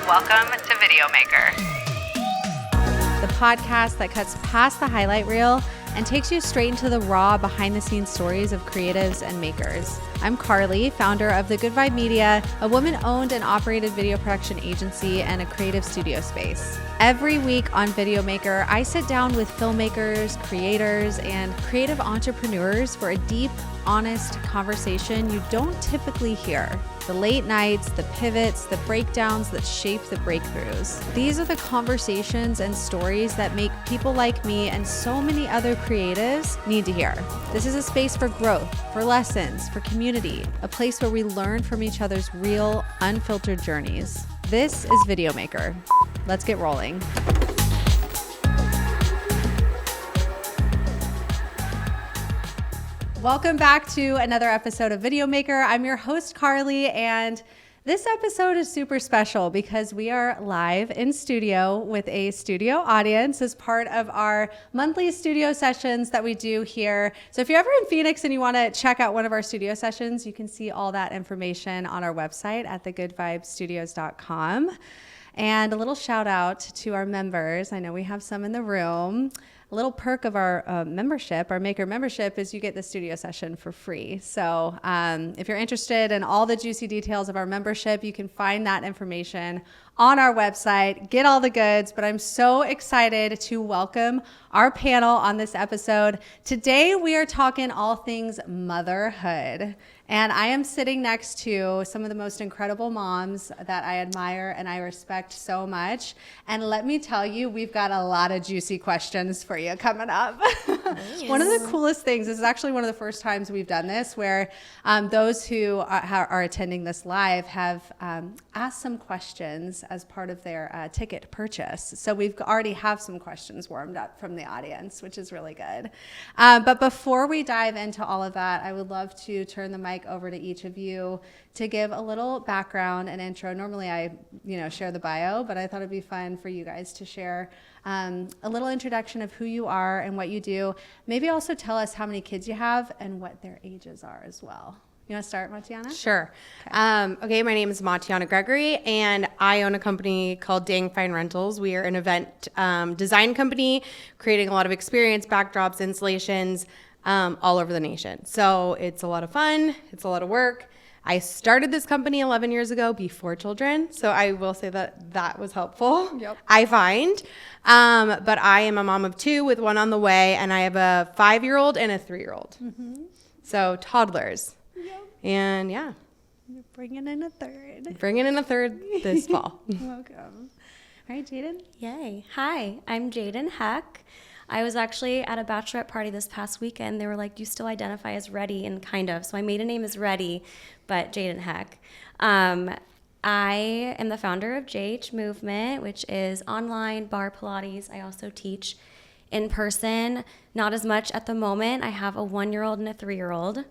Welcome to VDEOMKR, the podcast that cuts past the highlight reel and takes you straight into the raw behind-the-scenes stories of creatives and makers. I'm Carly, founder of The Good Vibe Media, a woman-owned and operated video production agency and a creative studio space. Every week on VDEOMKR, I sit down with filmmakers, creators, and creative entrepreneurs for a deep, honest conversation you don't typically hear. The late nights, the pivots, the breakdowns that shape the breakthroughs. These are the conversations and stories that make people like me and so many other creatives need to hear. This is a space for growth, for lessons, for community, a place where we learn from each other's real, unfiltered journeys. This is VDEOMKR. Let's get rolling. Welcome back to another episode of VDEOMKR. I'm your host, Carly, and this episode is super special because we are live in studio with a studio audience as part of our monthly studio sessions that we do here. So if you're ever in Phoenix and you want to check out one of our studio sessions, you can see all that information on our website at thegoodvibestudios.com. And a little shout out to our members. I know we have some in the room. A little perk of our membership, our Maker membership, is you get the studio session for free. So if you're interested in all the juicy details of our membership, you can find that information on our website. Get all the goods. But I'm so excited to welcome our panel on this episode. Today, we are talking all things motherhood. And I am sitting next to some of the most incredible moms that I admire and I respect so much. And let me tell you, we've got a lot of juicy questions for you coming up. Yes. One of the coolest things, this is actually one of the first times we've done this, where those who are attending this live have asked some questions as part of their ticket purchase. So we've already have some questions warmed up from the audience, which is really good. But before we dive into all of that, I would love to turn the mic over to each of you to give a little background and intro. Normally I, share the bio, but I thought it'd be fun for you guys to share a little introduction of who you are and what you do. Maybe also tell us how many kids you have and what their ages are as well. You want to start, Matiana? Sure. Okay, my name is Matiana Gregory, and I own a company called Dang Fine Rentals. We are an event design company, creating a lot of experience, backdrops, installations, all over the nation. So it's a lot of fun. It's a lot of work. I started this company 11 years ago before children. So I will say that was helpful. Yep. I find. But I am a mom of two with one on the way, and I have a 5-year-old and a 3-year-old. Mm-hmm. So toddlers. Yep. And yeah. You're bringing in a third. Bringing in a third this fall. Welcome. All right, Jadyn. Yay. Hi, I'm Jadyn Heck. I was actually at a bachelorette party this past weekend. They were like, do you still identify as Reddy? And kind of. So my maiden name is Reddy, but Jadyn Heck. I am the founder of JHMovement, which is online bar Pilates. I also teach in person, not as much at the moment. I have a 1-year-old and a 3-year-old,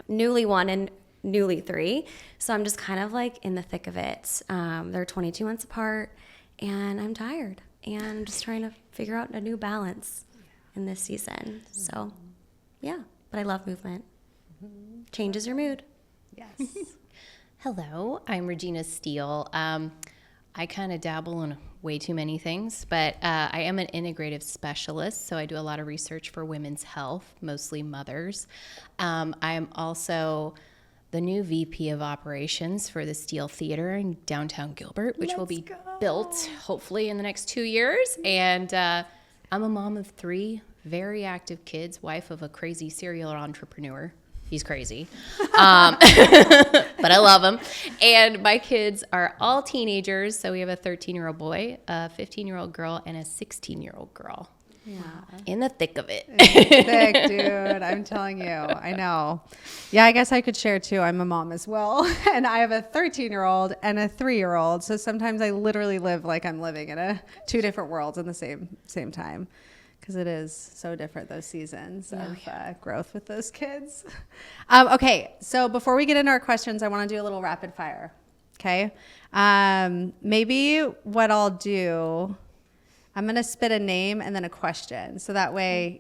newly 1 and newly 3. So I'm just kind of like in the thick of it. They're 22 months apart, and I'm tired. And I'm just trying to figure out a new balance in this season. So, yeah. But I love movement. Changes your mood. Yes. Hello, I'm Regina Steele. I kind of dabble in way too many things, but I am an integrative specialist, so I do a lot of research for women's health, mostly mothers. I am also the new VP of operations for the Steele Theater in downtown Gilbert, which will be built hopefully in the next 2 years. And I'm a mom of 3 very active kids, wife of a crazy serial entrepreneur. He's crazy, but I love him. And my kids are all teenagers. So we have a 13-year-old boy, a 15-year-old girl, and a 16-year-old girl. Yeah. In the thick of it. Thick, dude. I'm telling you. I know. Yeah, I guess I could share too. I'm a mom as well. And I have a 13-year-old and a 3-year-old. So sometimes I literally live like I'm living in 2 different worlds in the same time. Because it is so different, those seasons of growth with those kids. Okay, so before we get into our questions, I want to do a little rapid fire. Okay? Maybe what I'll do, I'm going to spit a name and then a question. So that way,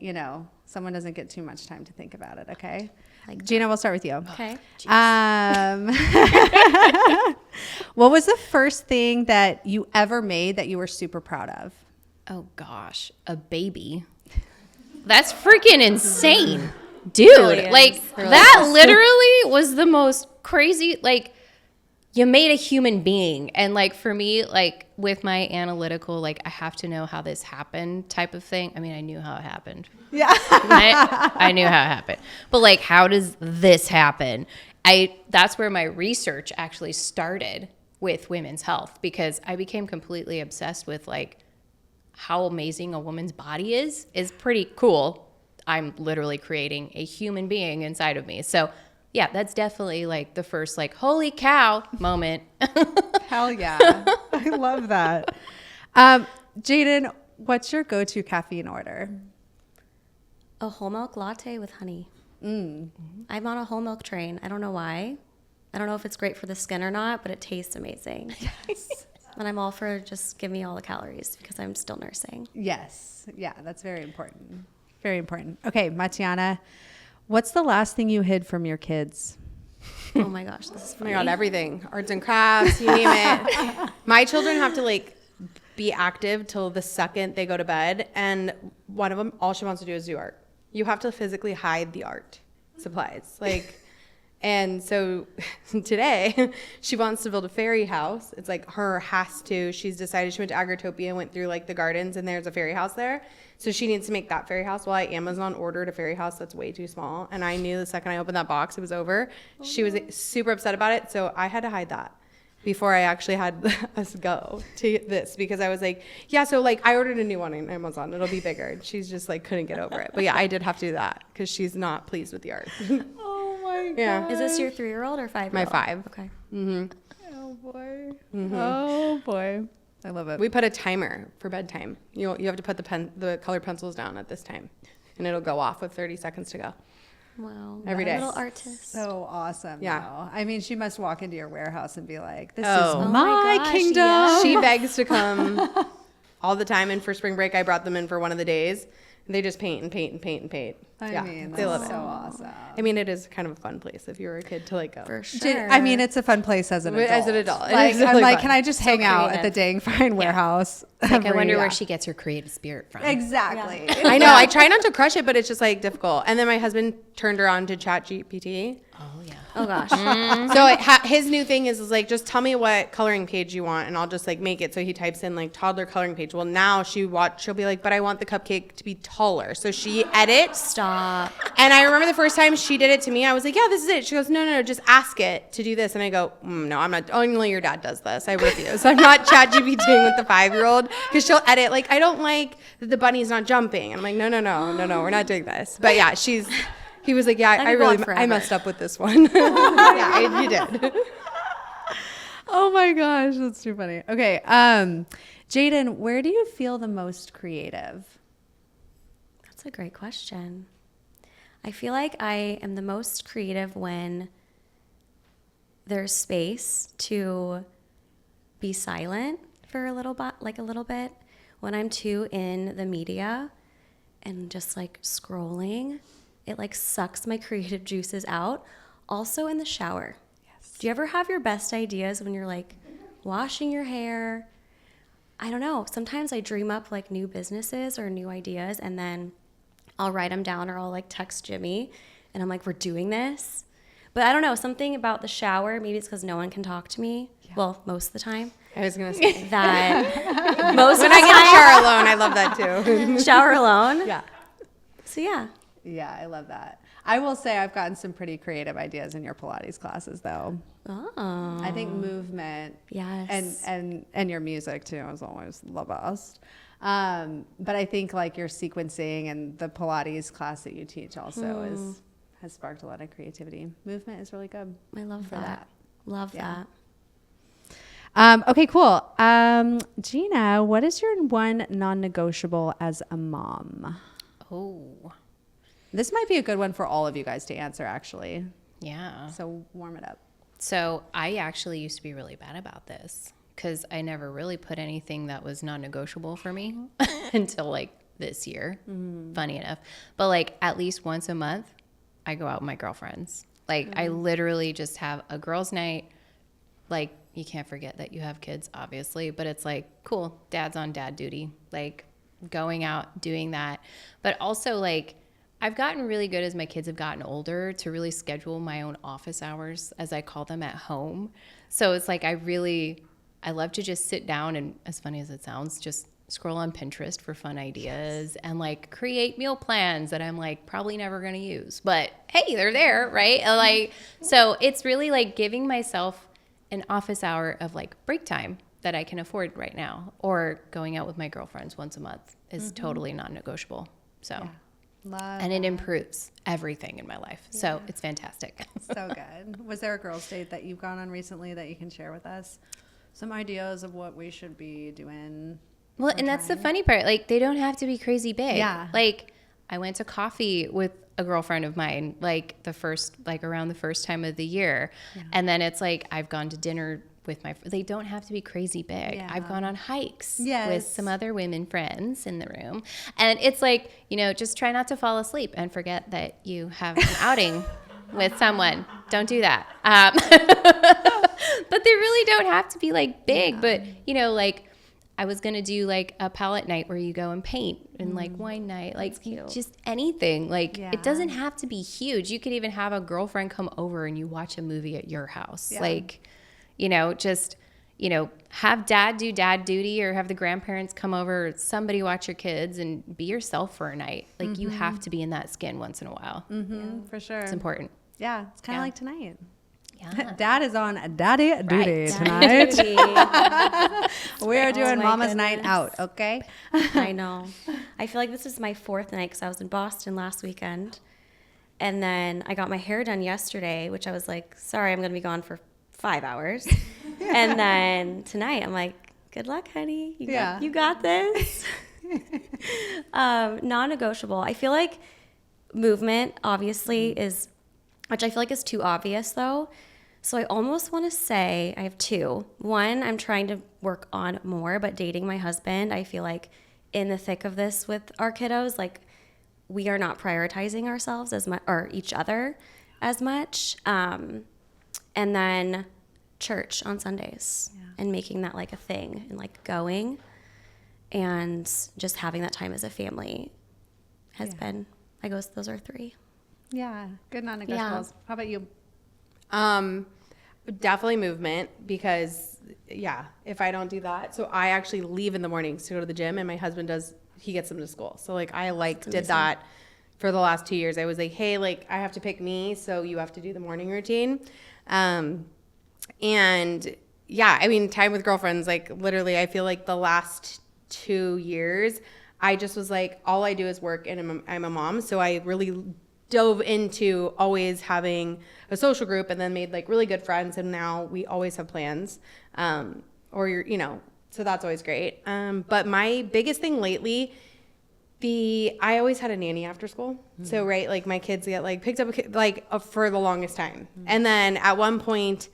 someone doesn't get too much time to think about it, okay? like Gina, we'll start with you. Okay. What was the first thing that you ever made that you were super proud of? Oh gosh, a baby. That's freaking insane. Dude, Really is. like Really that literally was the most crazy, like you made a human being. And like for me, like with my analytical, like I have to know how this happened type of thing. I mean, I knew how it happened. Yeah. I knew how it happened. But like, how does this happen? That's where my research actually started with women's health, because I became completely obsessed with like how amazing a woman's body is pretty cool. I'm literally creating a human being inside of me. So yeah, that's definitely like the first like, holy cow moment. Hell yeah. I love that. Jadyn, what's your go-to caffeine order? a whole milk latte with honey. I'm on a whole milk train. I don't know why. I don't know if it's great for the skin or not, but it tastes amazing. Yes. And I'm all for just give me all the calories because I'm still nursing. Yes. Yeah, that's very important. Very important. Okay, Matiana, what's the last thing you hid from your kids? Oh my gosh, this is Oh funny. my God, everything. Arts and crafts, you name it. My children have to like be active till the second they go to bed. And one of them, all she wants to do is do art. You have to physically hide the art supplies. Like, and so today she wants to build a fairy house. It's like she's decided she went to Agritopia and went through like the gardens and there's a fairy house there. So she needs to make that fairy house. Well, I Amazon ordered a fairy house that's way too small. And I knew the second I opened that box, it was over. She was super upset about it. So I had to hide that before I actually had us go to this, because I was like, yeah, so like I ordered a new one on Amazon. It'll be bigger. And she's just like, couldn't get over it. But yeah, I did have to do that because she's not pleased with the art. Oh my Yeah. Is this your 3-year-old or 5-year-old? My 5. Okay. Oh boy. Oh boy. I love it. We put a timer for bedtime. You have to put the colored pencils down at this time, and it'll go off with 30 seconds to go. Wow. Every day. Little artist. So awesome. Yeah. Though. I mean, she must walk into your warehouse and be like, this Oh. is Oh my my gosh, kingdom. yeah. She begs to come all the time, and for spring break, I brought them in for one of the days. And they just paint and paint and paint and paint. I mean, they love that's it. so awesome. I mean, it is kind of a fun place if you were a kid to like go. For sure. I mean, it's a fun place as an adult. As an adult. It Like, is I'm really like, fun. can I just hang out at the Dang Fine warehouse? Like, I every- wonder yeah. where she gets her creative spirit from. Exactly. I know. I try not to crush it, but it's just like difficult. And then my husband turned her on to ChatGPT. Oh, yeah. Oh gosh. So his new thing is like, just tell me what coloring page you want, and I'll just like make it. So he types in like toddler coloring page. Well, now she'll be like, but I want the cupcake to be taller. So she edits. Stop. And I remember the first time she did it to me, I was like, yeah, this is it. She goes, no, just ask it to do this. And I go, no, I'm not. Only your dad does this. I refuse. I'm not ChatGPTing with the 5-year-old, because she'll edit. Like, I don't like that the bunny's not jumping. And I'm like, no, we're not doing this. But yeah, he was like, yeah, That'd I be really, going forever. I messed up with this one. Yeah, you did. Oh my gosh, that's too funny. Okay, Jadyn, where do you feel the most creative? That's a great question. I feel like I am the most creative when there's space to be silent for a little bit. When I'm too in the media and just like scrolling, it like sucks my creative juices out. Also in the shower. Yes. Do you ever have your best ideas when you're like washing your hair? I don't know. Sometimes I dream up like new businesses or new ideas, and then I'll write them down, or I'll like text Jimmy and I'm like, we're doing this. But I don't know, something about the shower, maybe it's because no one can talk to me. Yeah. Well, most of the time. I was going to say. That most of When the I get time. to shower alone, I love that too. Shower alone? Yeah. So yeah. Yeah, I love that. I will say I've gotten some pretty creative ideas in your Pilates classes, though. Oh. I think movement, Yes. and your music too is always the best. But I think like your sequencing and the Pilates class that you teach also has sparked a lot of creativity. Movement is really good. I love for that. Love Yeah. that. Okay, cool. Gina, what is your one non-negotiable as a mom? Oh, This might be a good one for all of you guys to answer, actually. yeah. So warm it up. So I actually used to be really bad about this because I never really put anything that was non-negotiable for me until like this year. Funny enough. But like at least once a month, I go out with my girlfriends. Like I literally just have a girls' night. Like you can't forget that you have kids, obviously, but it's like, cool, dad's on dad duty. Like going out, doing that. But also like I've gotten really good as my kids have gotten older to really schedule my own office hours, as I call them, at home. So it's like I love to just sit down and, as funny as it sounds, just scroll on Pinterest for fun ideas and like create meal plans that I'm like probably never going to use. But hey, they're there, right? And like, so it's really like giving myself an office hour of like break time that I can afford right now, or going out with my girlfriends once a month is totally non-negotiable. So, and it improves everything in my life. Yeah. So it's fantastic. So good. Was there a girls' date that you've gone on recently that you can share with us? Some ideas of what we should be doing. Well, and that's the funny part. Like, they don't have to be crazy big. Yeah. Like, I went to coffee with a girlfriend of mine, like around the first time of the year. Yeah. And then it's like, I've gone to dinner with they don't have to be crazy big. Yeah. I've gone on hikes with some other women friends in the room. And it's like, just try not to fall asleep and forget that you have an outing with someone. Don't do that. But they really don't have to be like big, but like, I was going to do like a palette night where you go and paint, and like wine night, like just anything. Like it doesn't have to be huge. You could even have a girlfriend come over and you watch a movie at your house. Yeah. Like, just, have dad do dad duty, or have the grandparents come over, or somebody watch your kids, and be yourself for a night. Like you have to be in that skin once in a while. For sure. It's important. Yeah. It's kind of like tonight. Yeah. Dad is on daddy duty tonight. We are doing Mama's night out, okay? I know. I feel like this is my fourth night because I was in Boston last weekend. And then I got my hair done yesterday, which I was like, sorry, I'm going to be gone for 5 hours. And then tonight I'm like, good luck, honey. You got this. Non-negotiable. I feel like movement obviously is, which I feel like is too obvious though. So I almost want to say I have two. One, I'm trying to work on more, but dating my husband, I feel like in the thick of this with our kiddos, like we are not prioritizing ourselves as much, or each other as much. And then church on Sundays and making that like a thing, and like going and just having that time as a family has been, those are three. Yeah. Good non-negotiables. Yeah. How about you? Definitely movement, because if I don't do that, so I actually leave in the mornings to go to the gym, and my husband he gets them to school. So like I did that for the last 2 years. I was like, hey, like I have to pick me, so you have to do the morning routine. And I mean, time with girlfriends, like literally I feel like the last 2 years, I just was like, all I do is work, and I'm a mom. So I really dove into always having a social group, and then made like really good friends, and now we always have plans, so that's always great. But my biggest thing lately, I always had a nanny after school. So like my kids get like picked up for the longest time, and then at one point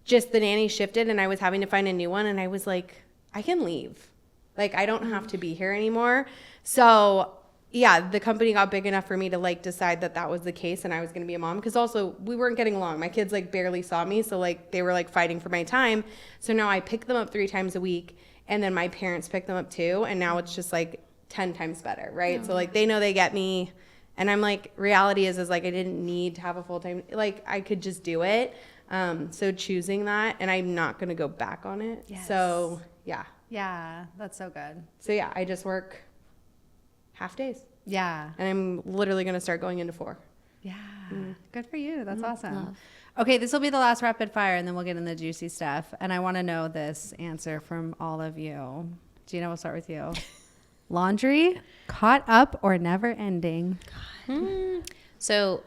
just the nanny shifted, and I was having to find a new one, and I was like, I can leave, like I don't have to be here anymore. So the company got big enough for me to like decide that was the case, and I was going to be a mom, because also we weren't getting along. My kids like barely saw me, so like they were like fighting for my time. So now I pick them up 3 times a week, and then my parents pick them up too, and now it's just like 10 times better, right? So like they know they get me, and I'm like, reality is like I didn't need to have a full-time, like I could just do it. So choosing that, and I'm not going to go back on it. Yes. So yeah, that's so good. So I just work half days. Yeah. And I'm literally going to start going into 4. Yeah. Good for you. That's awesome. Okay, this will be the last rapid fire, and then we'll get into the juicy stuff. And I want to know this answer from all of you. Gina, we'll start with you. Laundry, caught up, or never ending? So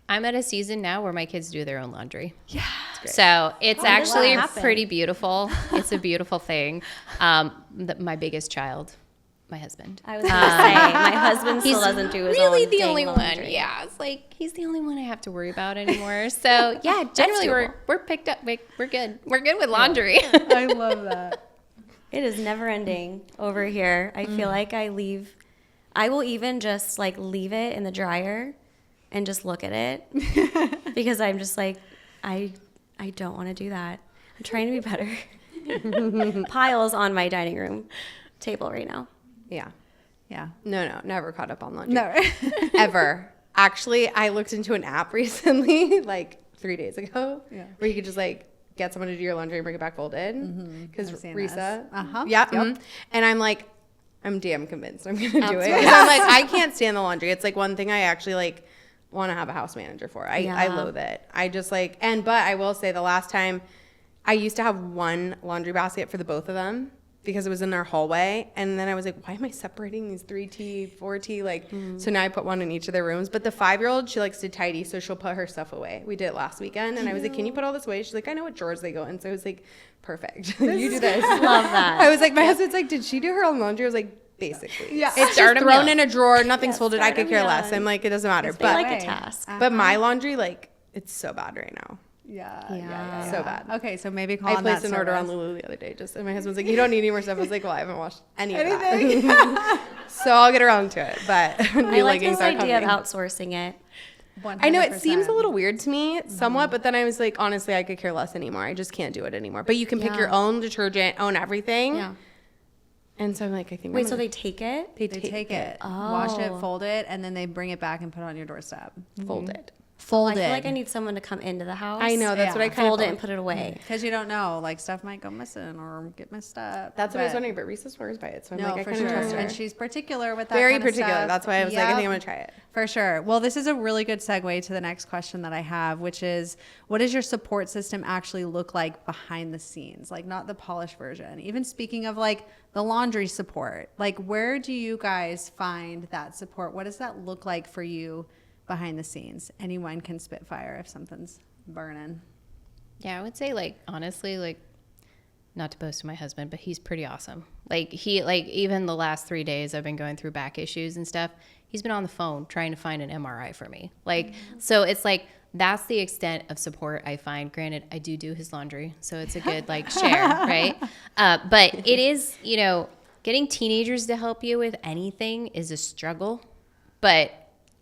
I'm at a season now where my kids do their own laundry. Yeah. So it's actually pretty beautiful. It's a beautiful thing. My biggest child, my husband. I was going to say, my husband still doesn't do his own really the only laundry. one. Yeah, it's like he's the only one I have to worry about anymore. So generally we're picked up. We're good. We're good with laundry. I love that. It is never ending over here. I feel like I will even just like leave it in the dryer and just look at it because I'm just like, I don't want to do that. I'm trying to be better. Piles on my dining room table right now. Yeah. Yeah. No, never caught up on laundry. No. Ever. Actually, I looked into an app recently, like 3 days ago, Yeah. where you could just like get someone to do your laundry and bring it back folded. Because I've seen Risa. this. Uh-huh. Yeah. Yep. mhm. And I'm damn convinced I'm going to do it. Outsource. 'Cause I'm like, I can't stand the laundry. It's like one thing I actually like want to have a house manager for. I Yeah. loathe it. I just like, but I will say the last time I used to have one laundry basket for the both of them because it was in their hallway. And then I was like, why am I separating these 3T, 4T? Like, so now I put one in each of their rooms. But the 5-year-old, she likes to tidy, so she'll put her stuff away. We did it last weekend. And I was like, can you put all this away? She's like, I know what drawers they go in. So I was like, perfect. You do this. Love that. I was like, my husband's like, did she do her own laundry? I was like, basically. Yeah. It's Start just 'em thrown young. in a drawer. Nothing's Yeah, folded. I start could 'em care less. young. I'm like, it doesn't matter. They like But a task. but my laundry, like, it's so bad right now. Yeah. So bad. Okay, so maybe call I on placed that an order on service. Lulu the other day, and my husband's like, "You don't need any more stuff." I was like, "Well, I haven't washed any of that, so I'll get around to it." But I new like leggings this are idea of coming. outsourcing it. I know it seems a 100%. little weird to me, somewhat, but then I was like, honestly, I could care less anymore. I just can't do it anymore. But you can pick Yeah. your own detergent, own everything, Yeah. and so I'm like, I think. Wait, I'm so gonna- they take it? they Take it, wash it, Oh. fold it, and then they bring it back and put it on your doorstep. fold it. Fold I feel like I need someone to come into the house. I know that's what I Yeah. kind Fold of it and put it away. because you don't know, like stuff might go missing or get messed up. That's what I was But- wondering, but Risa swears by it, so I'm No, like, I for kind of sure. trust her. And she's particular with that. Very kind of particular. stuff. That's why I was like, I think Yep. I'm gonna try it. For sure. Well, this is a really good segue to the next question that I have, which is, what does your support system actually look like behind the scenes? Like, not the polished version. Even speaking of like the laundry support, like, where do you guys find that support? What does that look like for you behind the scenes? Anyone can spit fire if something's burning. Yeah, I would say, like, honestly, like, not to boast of my husband, but he's pretty awesome. Like, even the last 3 days I've been going through back issues and stuff, he's been on the phone trying to find an MRI for me. Like, so it's like, that's the extent of support I find. Granted, I do his laundry, so it's a good, like, share, right? But it is, getting teenagers to help you with anything is a struggle, but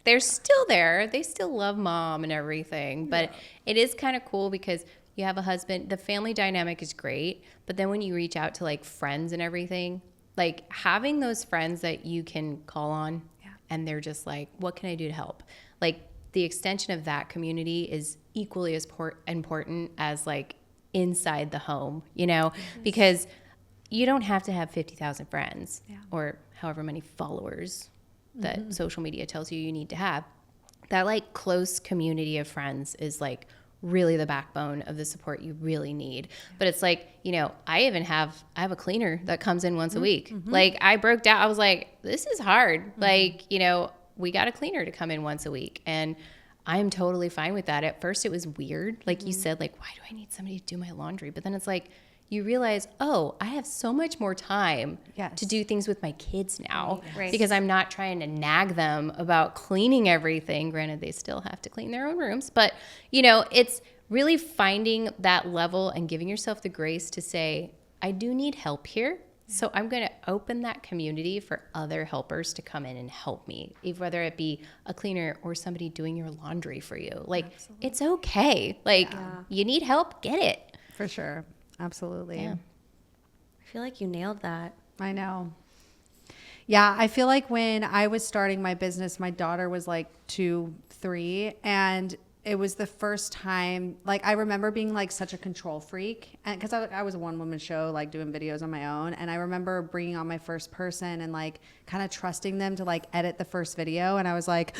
they're still there. They still love mom and everything. But it is kind of cool because you have a husband. The family dynamic is great. But then when you reach out to like friends and everything, like having those friends that you can call on and they're just like, what can I do to help? Like the extension of that community is equally as important as like inside the home, because you don't have to have 50,000 friends or however many followers that social media tells you need to have. That like close community of friends is like really the backbone of the support you really need. But it's like, I have a cleaner that comes in once a week. Like I broke down. I was like, this is hard. Like, we got a cleaner to come in once a week. And I'm totally fine with that. At first it was weird. Like you said, like, why do I need somebody to do my laundry? But then it's like, you realize, oh, I have so much more time to do things with my kids now because I'm not trying to nag them about cleaning everything. Granted, they still have to clean their own rooms, but it's really finding that level and giving yourself the grace to say, I do need help here. So I'm going to open that community for other helpers to come in and help me, whether it be a cleaner or somebody doing your laundry for you. Like, it's okay. Like, you need help, get it. For sure. Absolutely. Yeah. I feel like you nailed that. I know. Yeah, I feel like when I was starting my business, my daughter was like 2, 3, and it was the first time, like I remember being like such a control freak, and because I was a one-woman show, like doing videos on my own, and I remember bringing on my first person and like kind of trusting them to like edit the first video, and I was like,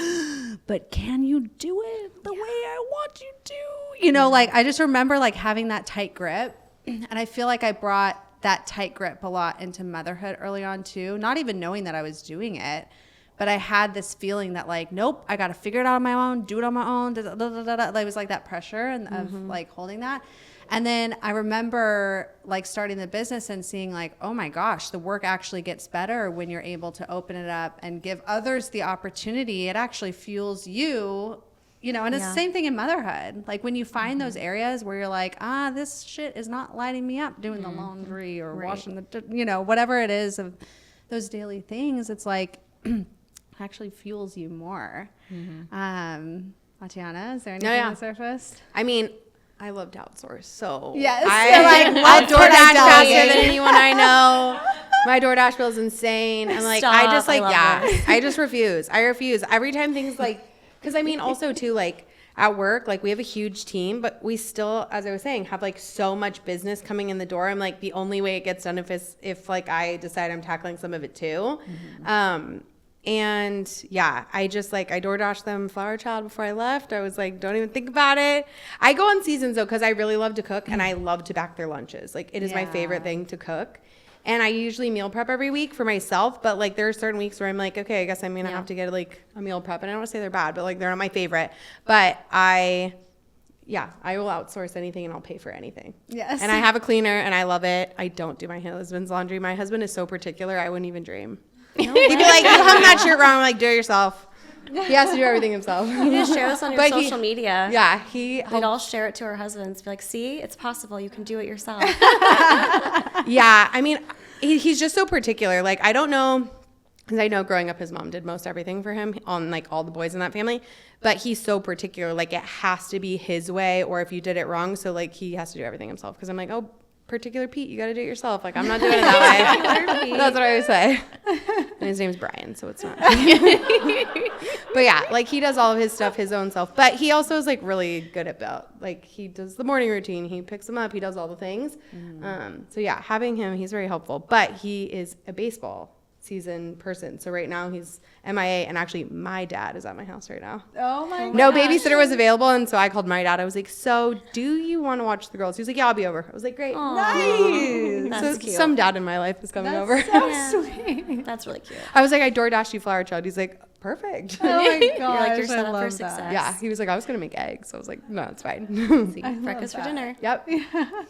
but can you do it the way I want you to? Like I just remember like having that tight grip. And I feel like I brought that tight grip a lot into motherhood early on too, not even knowing that I was doing it. But I had this feeling that like, nope, I got to figure it out on my own, do it on my own. It was like that pressure and of like holding that. And then I remember like starting the business and seeing like, oh my gosh, the work actually gets better when you're able to open it up and give others the opportunity. It actually fuels you. And it's the same thing in motherhood. Like when you find those areas where you're like, this shit is not lighting me up doing the laundry or washing the, whatever it is of those daily things. It's like, actually fuels you more. Mm-hmm. Matiana, is there anything that surfaced? I mean, I love to outsource, so Yes. I'll what DoorDash can I faster delegate? than anyone I know. My DoorDash bill is insane. I'm like, I just Stop, I love this. I just refuse. I refuse. Every time things like, because I mean, also too, like at work, like we have a huge team, but we still, as I was saying, have like so much business coming in the door. I'm like, the only way it gets done if like I decide I'm tackling some of it too. And yeah, I just like, I DoorDashed them Flower Child before I left. I was like, don't even think about it. I go on seasons though, because I really love to cook and I love to back their lunches. Like it is my favorite thing to cook. And I usually meal prep every week for myself, but like there are certain weeks where I'm like, okay, I guess I'm gonna have to get like a meal prep. And I don't want to say they're bad, but like they're not my favorite. But I will outsource anything and I'll pay for anything. Yes. And I have a cleaner and I love it. I don't do my husband's laundry. My husband is so particular, I wouldn't even dream. He'd be like, you hung that shirt wrong. I'm like, do it yourself. He has to do everything himself. You just share this on your social media. Yeah, We'd all share it to our husbands. Be like, see, it's possible. You can do it yourself. Yeah, I mean, he's just so particular. Like, I don't know, because I know growing up his mom did most everything for him on like all the boys in that family, but he's so particular. Like, it has to be his way, or if you did it wrong, so like he has to do everything himself. Because I'm like, oh, particular Pete, you got to do it yourself. Like, I'm not doing it that way. That's what I always say. And his name's Brian, so it's not. But yeah, like he does all of his stuff his own self. But he also is like really good about, like he does the morning routine. He picks them up. He does all the things. So yeah, having him, he's very helpful. But he is a baseball season person. So right now he's MIA, and actually my dad is at my house right now. Oh my No babysitter was available, and so I called my dad. I was like, so do you want to watch the girls? He was like, yeah, I'll be over. I was like, great. Nice. That's So cute. some dad in my life is coming over. So sweet. That's really cute. I was like, I DoorDashed you Flower Child. He's like, perfect. Oh my gosh, You're like, you're set I up for love success. that. Yeah, he was like, I was gonna make eggs. So I was like, no, it's fine. Breakfast for dinner. Yep.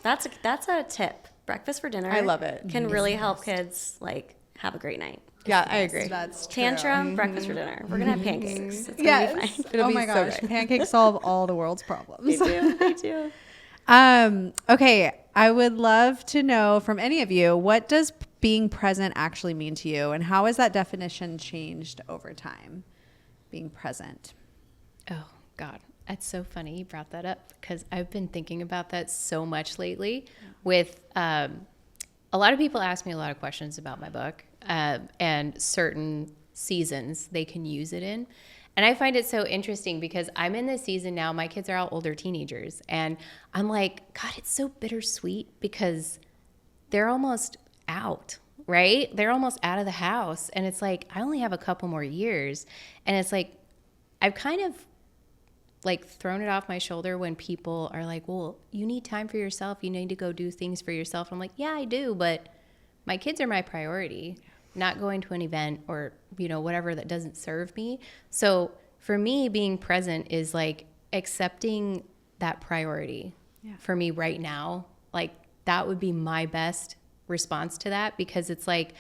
That's a tip. Breakfast for dinner. I love it. Can really help kids like have a great night. Yeah, I agree. That's true. Tantrum, breakfast for dinner. We're gonna have pancakes. It's gonna be Yes. fine. It'll Oh be my so gosh, great. pancakes solve all the world's problems. They do. Okay, I would love to know from any of you, what does being present actually mean to you, and how has that definition changed over time? Being present. Oh, God. That's so funny you brought that up, because I've been thinking about that so much lately with a lot of people ask me a lot of questions about my book and certain seasons they can use it in. And I find it so interesting because I'm in this season now. My kids are all older teenagers. And I'm like, God, it's so bittersweet because they're almost out, right? They're almost out of the house. And it's like, I only have a couple more years. And it's like, I've kind of like thrown it off my shoulder when people are like, well, you need time for yourself. You need to go do things for yourself. I'm like, yeah, I do. But my kids are my priority, not going to an event or, you know, whatever that doesn't serve me. So for me, being present is like accepting that priority for me right now. Like that would be my best response to that, because it's like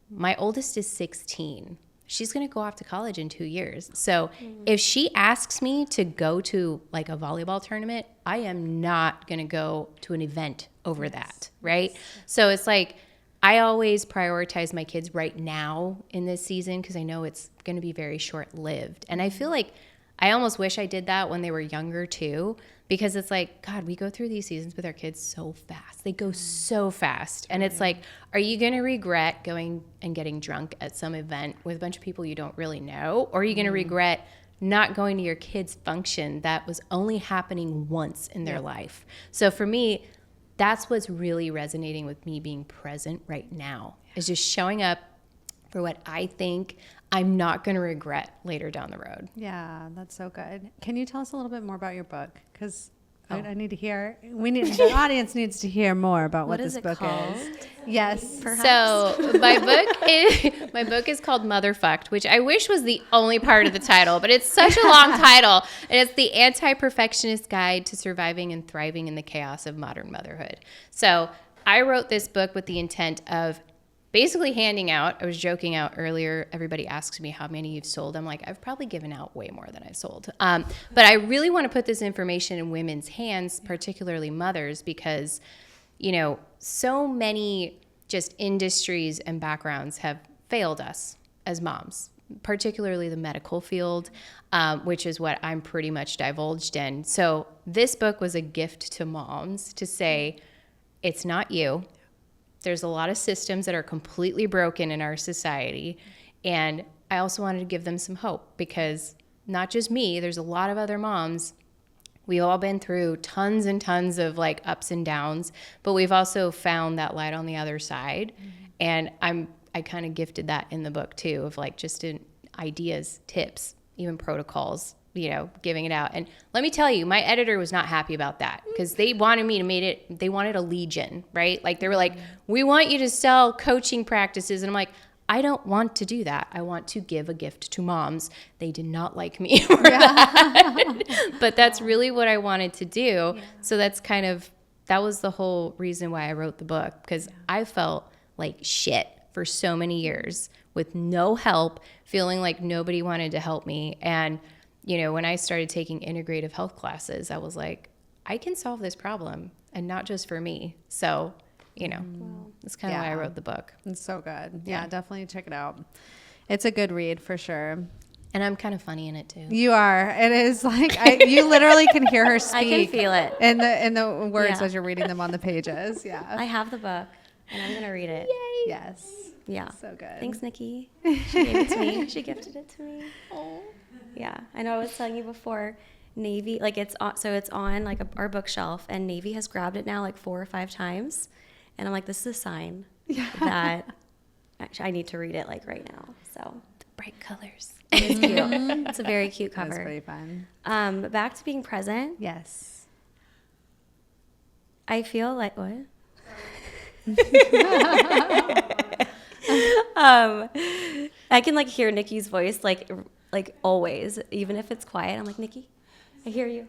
my oldest is 16. She's going to go off to college in 2 years. So if she asks me to go to like a volleyball tournament, I am not going to go to an event over that, right? So it's like I always prioritize my kids right now in this season because I know it's going to be very short-lived. And I feel like I almost wish I did that when they were younger too, because it's like, God, we go through these seasons with our kids so fast. They go so fast. And it's like, are you going to regret going and getting drunk at some event with a bunch of people you don't really know? Or are you going to regret not going to your kid's function that was only happening once in their life? So for me, that's what's really resonating with me being present right now, is just showing up for what I think I'm not going to regret later down the road. Yeah, that's so good. Can you tell us a little bit more about your book? Because I need to hear. The audience needs to hear more about what this book is. Yes. So my book is called Mother Fcked, which I wish was the only part of the title, but it's such a long title. And it's the Anti-Perfectionist Guide to Surviving and Thriving in the Chaos of Modern Motherhood. So I wrote this book with the intent of basically handing out. I was joking out earlier. Everybody asks me how many you've sold. I'm like, I've probably given out way more than I've sold. But I really want to put this information in women's hands, particularly mothers, because, you know, so many just industries and backgrounds have failed us as moms. particularly the medical field, which is what I'm pretty much divulged in. So this book was a gift to moms to say, it's not you. There's a lot of systems that are completely broken in our society. And I also wanted to give them some hope, because not just me, there's a lot of other moms. We've all been through tons and tons of like ups and downs, but we've also found that light on the other side. And I kind of gifted that in the book too, of like just ideas, tips, even protocols, giving it out. And let me tell you, my editor was not happy about that, because they wanted me to they wanted a legion, right? Like they were like, we want you to sell coaching practices. And I'm like, I don't want to do that. I want to give a gift to moms. They did not like me for that. But that's really what I wanted to do. Yeah. So that was the whole reason why I wrote the book, because I felt like shit for so many years with no help, feeling like nobody wanted to help me. And, when I started taking integrative health classes, I was like, I can solve this problem, and not just for me. So, that's kind of why I wrote the book. It's so good. Yeah, definitely check it out. It's a good read for sure. And I'm kind of funny in it too. You are. It is like you literally can hear her speak. I can feel it in the words as you're reading them on the pages. Yeah. I have the book, and I'm gonna read it. Yay! Yes. Yeah. So good. Thanks, Nikki. She gave it to me. She gifted it to me. Oh. Yeah. I know I was telling you before, Navy, like it's on like our bookshelf, and Navy has grabbed it now like 4 or 5 times. And I'm like, this is a sign that actually I need to read it like right now. So the bright colors. It's cute. It's a very cute cover. That's pretty fun. Back to being present. Yes. I feel like what? I can like hear Nikki's voice like always, even if it's quiet. I'm like, Nikki, I hear you.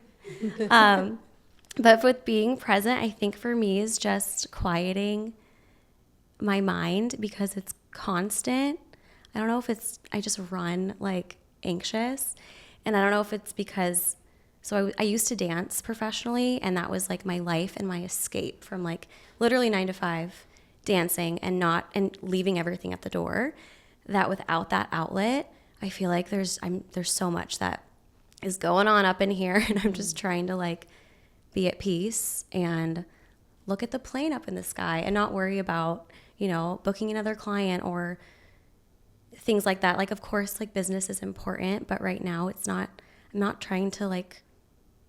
But with being present, I think for me is just quieting my mind, because it's constant. I don't know if I just run like anxious, and I don't know if it's because, so I used to dance professionally, and that was like my life and my escape from like literally 9 to 5 dancing and leaving everything at the door. That without that outlet, I feel like there's so much that is going on up in here, and I'm just trying to like be at peace and look at the plane up in the sky and not worry about, booking another client or things like that. Like, of course, like business is important, but right now I'm not trying to like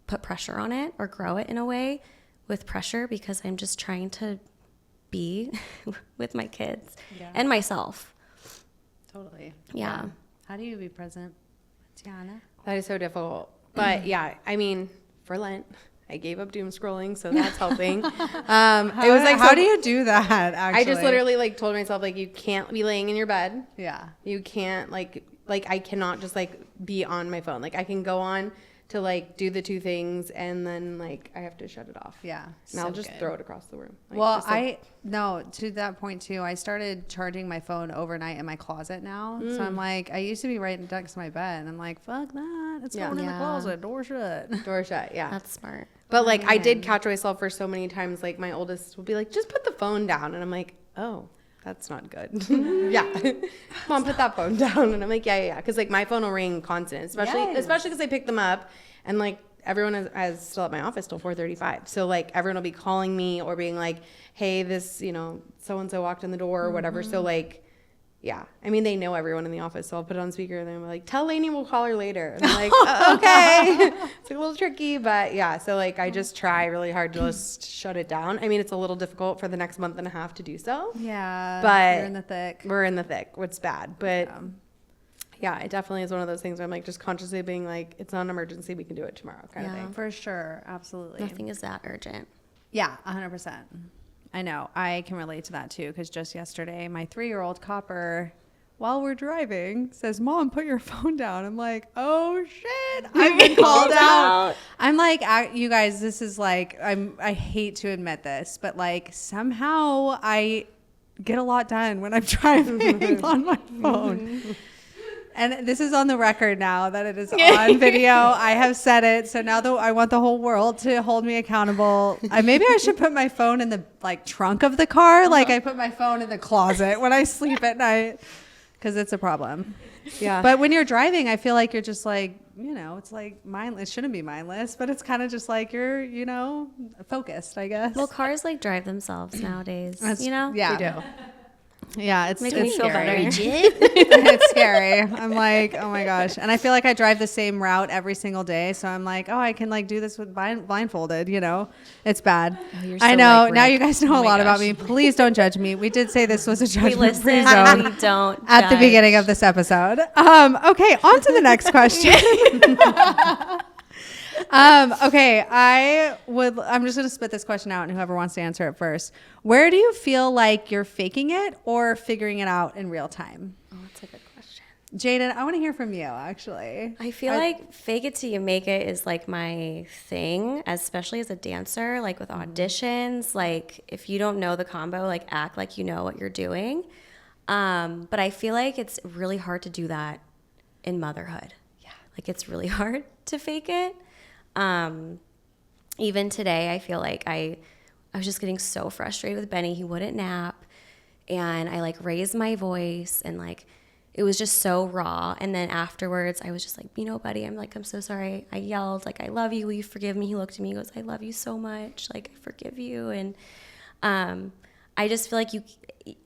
put pressure on it or grow it in a way with pressure, because I'm just trying to be with my kids and myself. Totally. Yeah. How do you be present, Matiana? That is so difficult. But yeah, I mean, for Lent, I gave up doom scrolling, so that's helping. It was like, how do you do that? Actually, I just literally like told myself like, you can't be laying in your bed. Yeah. You can't like I cannot just like be on my phone. Like I can go on to like do the 2 things, and then like I have to shut it off. Yeah. And I'll just throw it across the room. Like, Well, just, like, no, to that point too, I started charging my phone overnight in my closet now. So I'm like, I used to be right next to my bed, and I'm like, fuck that. It's going in the closet, door shut. Door shut, yeah. That's smart. But like I did catch myself for so many times, like my oldest will be like, just put the phone down. And I'm like, oh, that's not good. Yeah. Mom, put that phone down. And I'm like, yeah. Because like my phone will ring constant, especially because I pick them up, and like everyone is still at my office till 4:35. So like everyone will be calling me or being like, hey, this, so-and-so walked in the door or whatever. So like, yeah. I mean, they know everyone in the office, so I'll put it on speaker, and then I'm like, tell Lainey we'll call her later. And I'm like, okay. It's a little tricky, but yeah. So like I just try really hard to just shut it down. I mean, it's a little difficult for the next month and a half to do so. Yeah. But you're in the thick. We're in the thick. What's bad. But yeah, it definitely is one of those things where I'm like just consciously being like, it's not an emergency, we can do it tomorrow kind of thing. For sure. Absolutely. Nothing is that urgent. Yeah, 100%. I know. I can relate to that too, because just yesterday, my 3-year-old Copper, while we're driving, says, Mom, put your phone down. I'm like, oh shit, I've been called out. I'm like, you guys, this is like, I hate to admit this, but like somehow I get a lot done when I'm driving on my phone. And this is on the record now that it is on video. I have said it. So now I want the whole world to hold me accountable. Maybe I should put my phone in the like trunk of the car. Like I put my phone in the closet when I sleep at night. because it's a problem. Yeah. But when you're driving, I feel like you're just like, it's like mindless. It shouldn't be mindless, but it's kind of just like you're, focused, I guess. Well, cars like drive themselves nowadays. Yeah. They do. Yeah, it's Making me feel better. it's scary. I'm like, oh my gosh. And I feel like I drive the same route every single day. So I'm like, oh, I can like do this with blindfolded, It's bad. You're so I know. like Now Rick. you guys know Oh a my lot about gosh. me. Please don't judge me. We did say this was a We judgment-free listen, zone we don't at the judge. beginning of this episode. Okay, on to the next question. Okay, I'm just going to spit this question out, and whoever wants to answer it first. Where do you feel like you're faking it or figuring it out in real time? Oh, that's a good question. Jadyn, I want to hear from you, actually. I feel like fake it till you make it is like my thing, especially as a dancer, like with auditions. Like if you don't know the combo, like act like you know what you're doing. But I feel like it's really hard to do that in motherhood. Yeah. Like it's really hard to fake it. Even today, I feel like I was just getting so frustrated with Benny. He wouldn't nap. And I like raised my voice and like, it was just so raw. And then afterwards I was just like, buddy, I'm so sorry. I yelled like, I love you. Will you forgive me? He looked at me, he goes, I love you so much. Like, I forgive you. And, I just feel like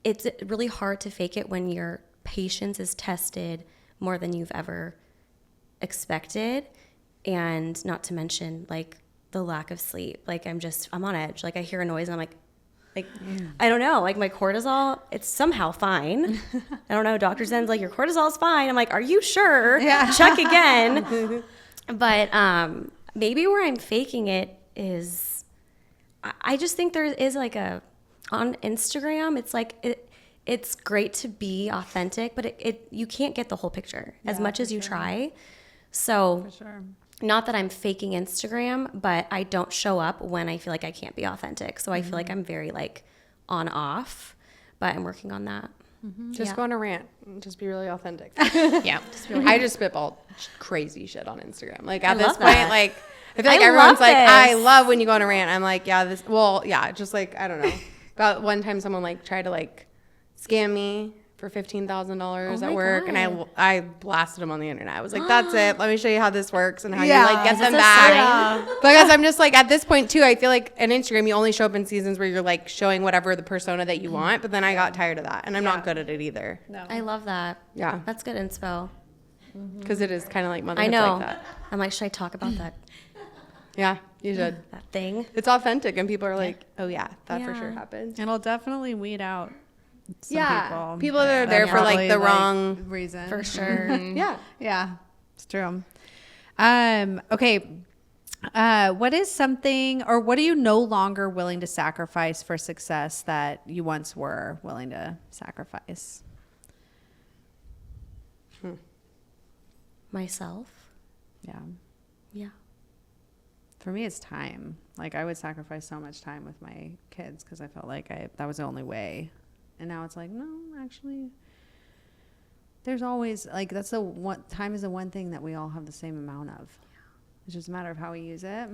it's really hard to fake it when your patience is tested more than you've ever expected. And not to mention like the lack of sleep. Like I'm on edge. Like I hear a noise and I'm like, I don't know, like my cortisol, it's somehow fine. I don't know. Dr. Zen's like, your cortisol's fine. I'm like, are you sure? Yeah. Check again. But maybe where I'm faking it is, I just think there is like on Instagram, it's like, it's great to be authentic, but you can't get the whole picture as much as you try. So For sure. not that I'm faking Instagram, but I don't show up when I feel like I can't be authentic. So I feel like I'm very like on off, but I'm working on that. Just go on a rant. Just be really authentic. Yeah. I just spitball crazy shit on Instagram. Like at I this love point, that. like I feel like I everyone's love like, this. I love when you go on a rant. I'm like, just like, I don't know. About one time someone like tried to like scam me for $15,000 at my work, God. and I blasted them on the internet. I was like, "That's it. Let me show you how this works and how Yeah. you like get Is them this a back." sign? Because I'm just like at this point too. I feel like on Instagram you only show up in seasons where you're like showing whatever the persona that you want. But then I got tired of that, and I'm not good at it either. No. I love that. Yeah, That's good inspo. because it is kind of like I motherhood know. like that. I'm like, should I talk about that Yeah, you should. that thing? It's authentic, and people are like, "Oh yeah, that for Yeah. sure happened." It'll definitely weed out some People that are that there for like probably, the wrong. reason. For sure. Yeah. Yeah, it's true. Okay. What is something, or what are you no longer willing to sacrifice for success that you once were willing to sacrifice? Myself. Yeah. Yeah. For me, it's time. Like I would sacrifice so much time with my kids because I felt like that was the only way. And now it's like, no, actually, there's always like time is the one thing that we all have the same amount of. It's just a matter of how we use it.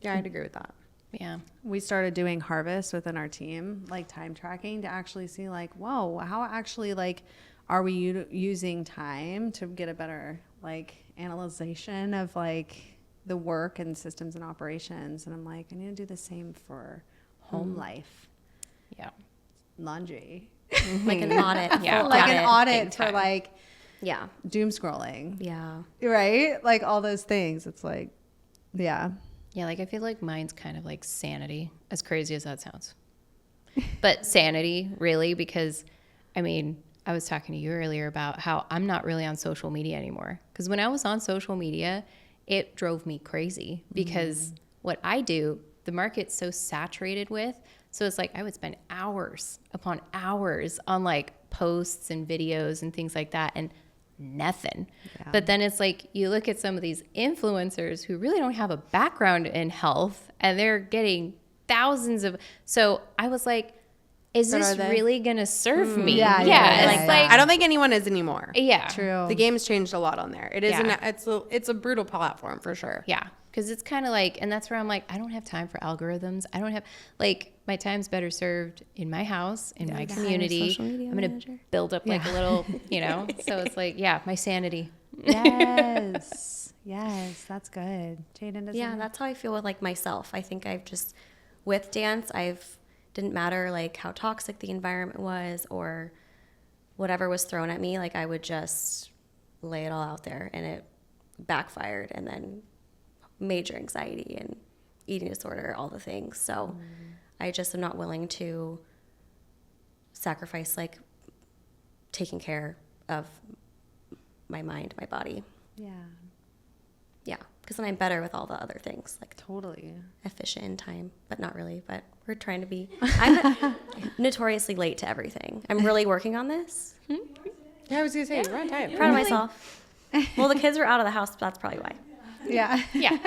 Yeah, I'd agree with that. Yeah. We started doing harvest within our team, like time tracking, to actually see like, whoa, how actually like are we using time to get a better like analyzation of like the work and systems and operations. And I'm like, I need to do the same for home life, Yeah. laundry, Like an audit. Yeah. full like an audit big for time. like Yeah. doom scrolling, Yeah. right? Like all those things. It's like, yeah. Yeah, like I feel like mine's kind of like sanity, as crazy as that sounds. But sanity, really, because I mean, I was talking to you earlier about how I'm not really on social media anymore. Because when I was on social media, it drove me crazy because what I do, the market's so saturated with. So it's like I would spend hours upon hours on like posts and videos and things like that. And nothing. Yeah. But then it's like you look at some of these influencers who really don't have a background in health and they're getting thousands of. So I was like, is But this are they? really going to serve me? Yeah, It's like, I don't think anyone is anymore. yeah. True. The game's changed a lot on there. It is Yeah. it's a brutal platform for sure. Yeah. Because it's kind of like, and that's where I'm like, I don't have time for algorithms. I don't have, like, my time's better served in my house, in my community. social media I'm going to manager. build up like a little, so it's like, yeah, my sanity. Yes. Yes, that's good. Jadyn, Yeah, that's how I feel with like myself. I think I've just with dance, didn't matter like how toxic the environment was or whatever was thrown at me, like I would just lay it all out there and it backfired and then major anxiety and eating disorder, all the things. So I just am not willing to sacrifice like taking care of my mind, my body. Yeah, Yeah, because then I'm better with all the other things, like totally. efficient in time, but not really. But we're trying to be. I'm notoriously late to everything. I'm really working on this. Yeah, I was gonna say you're on time. Proud of myself. Well, the kids were out of the house, but that's probably why. Yeah. Yeah,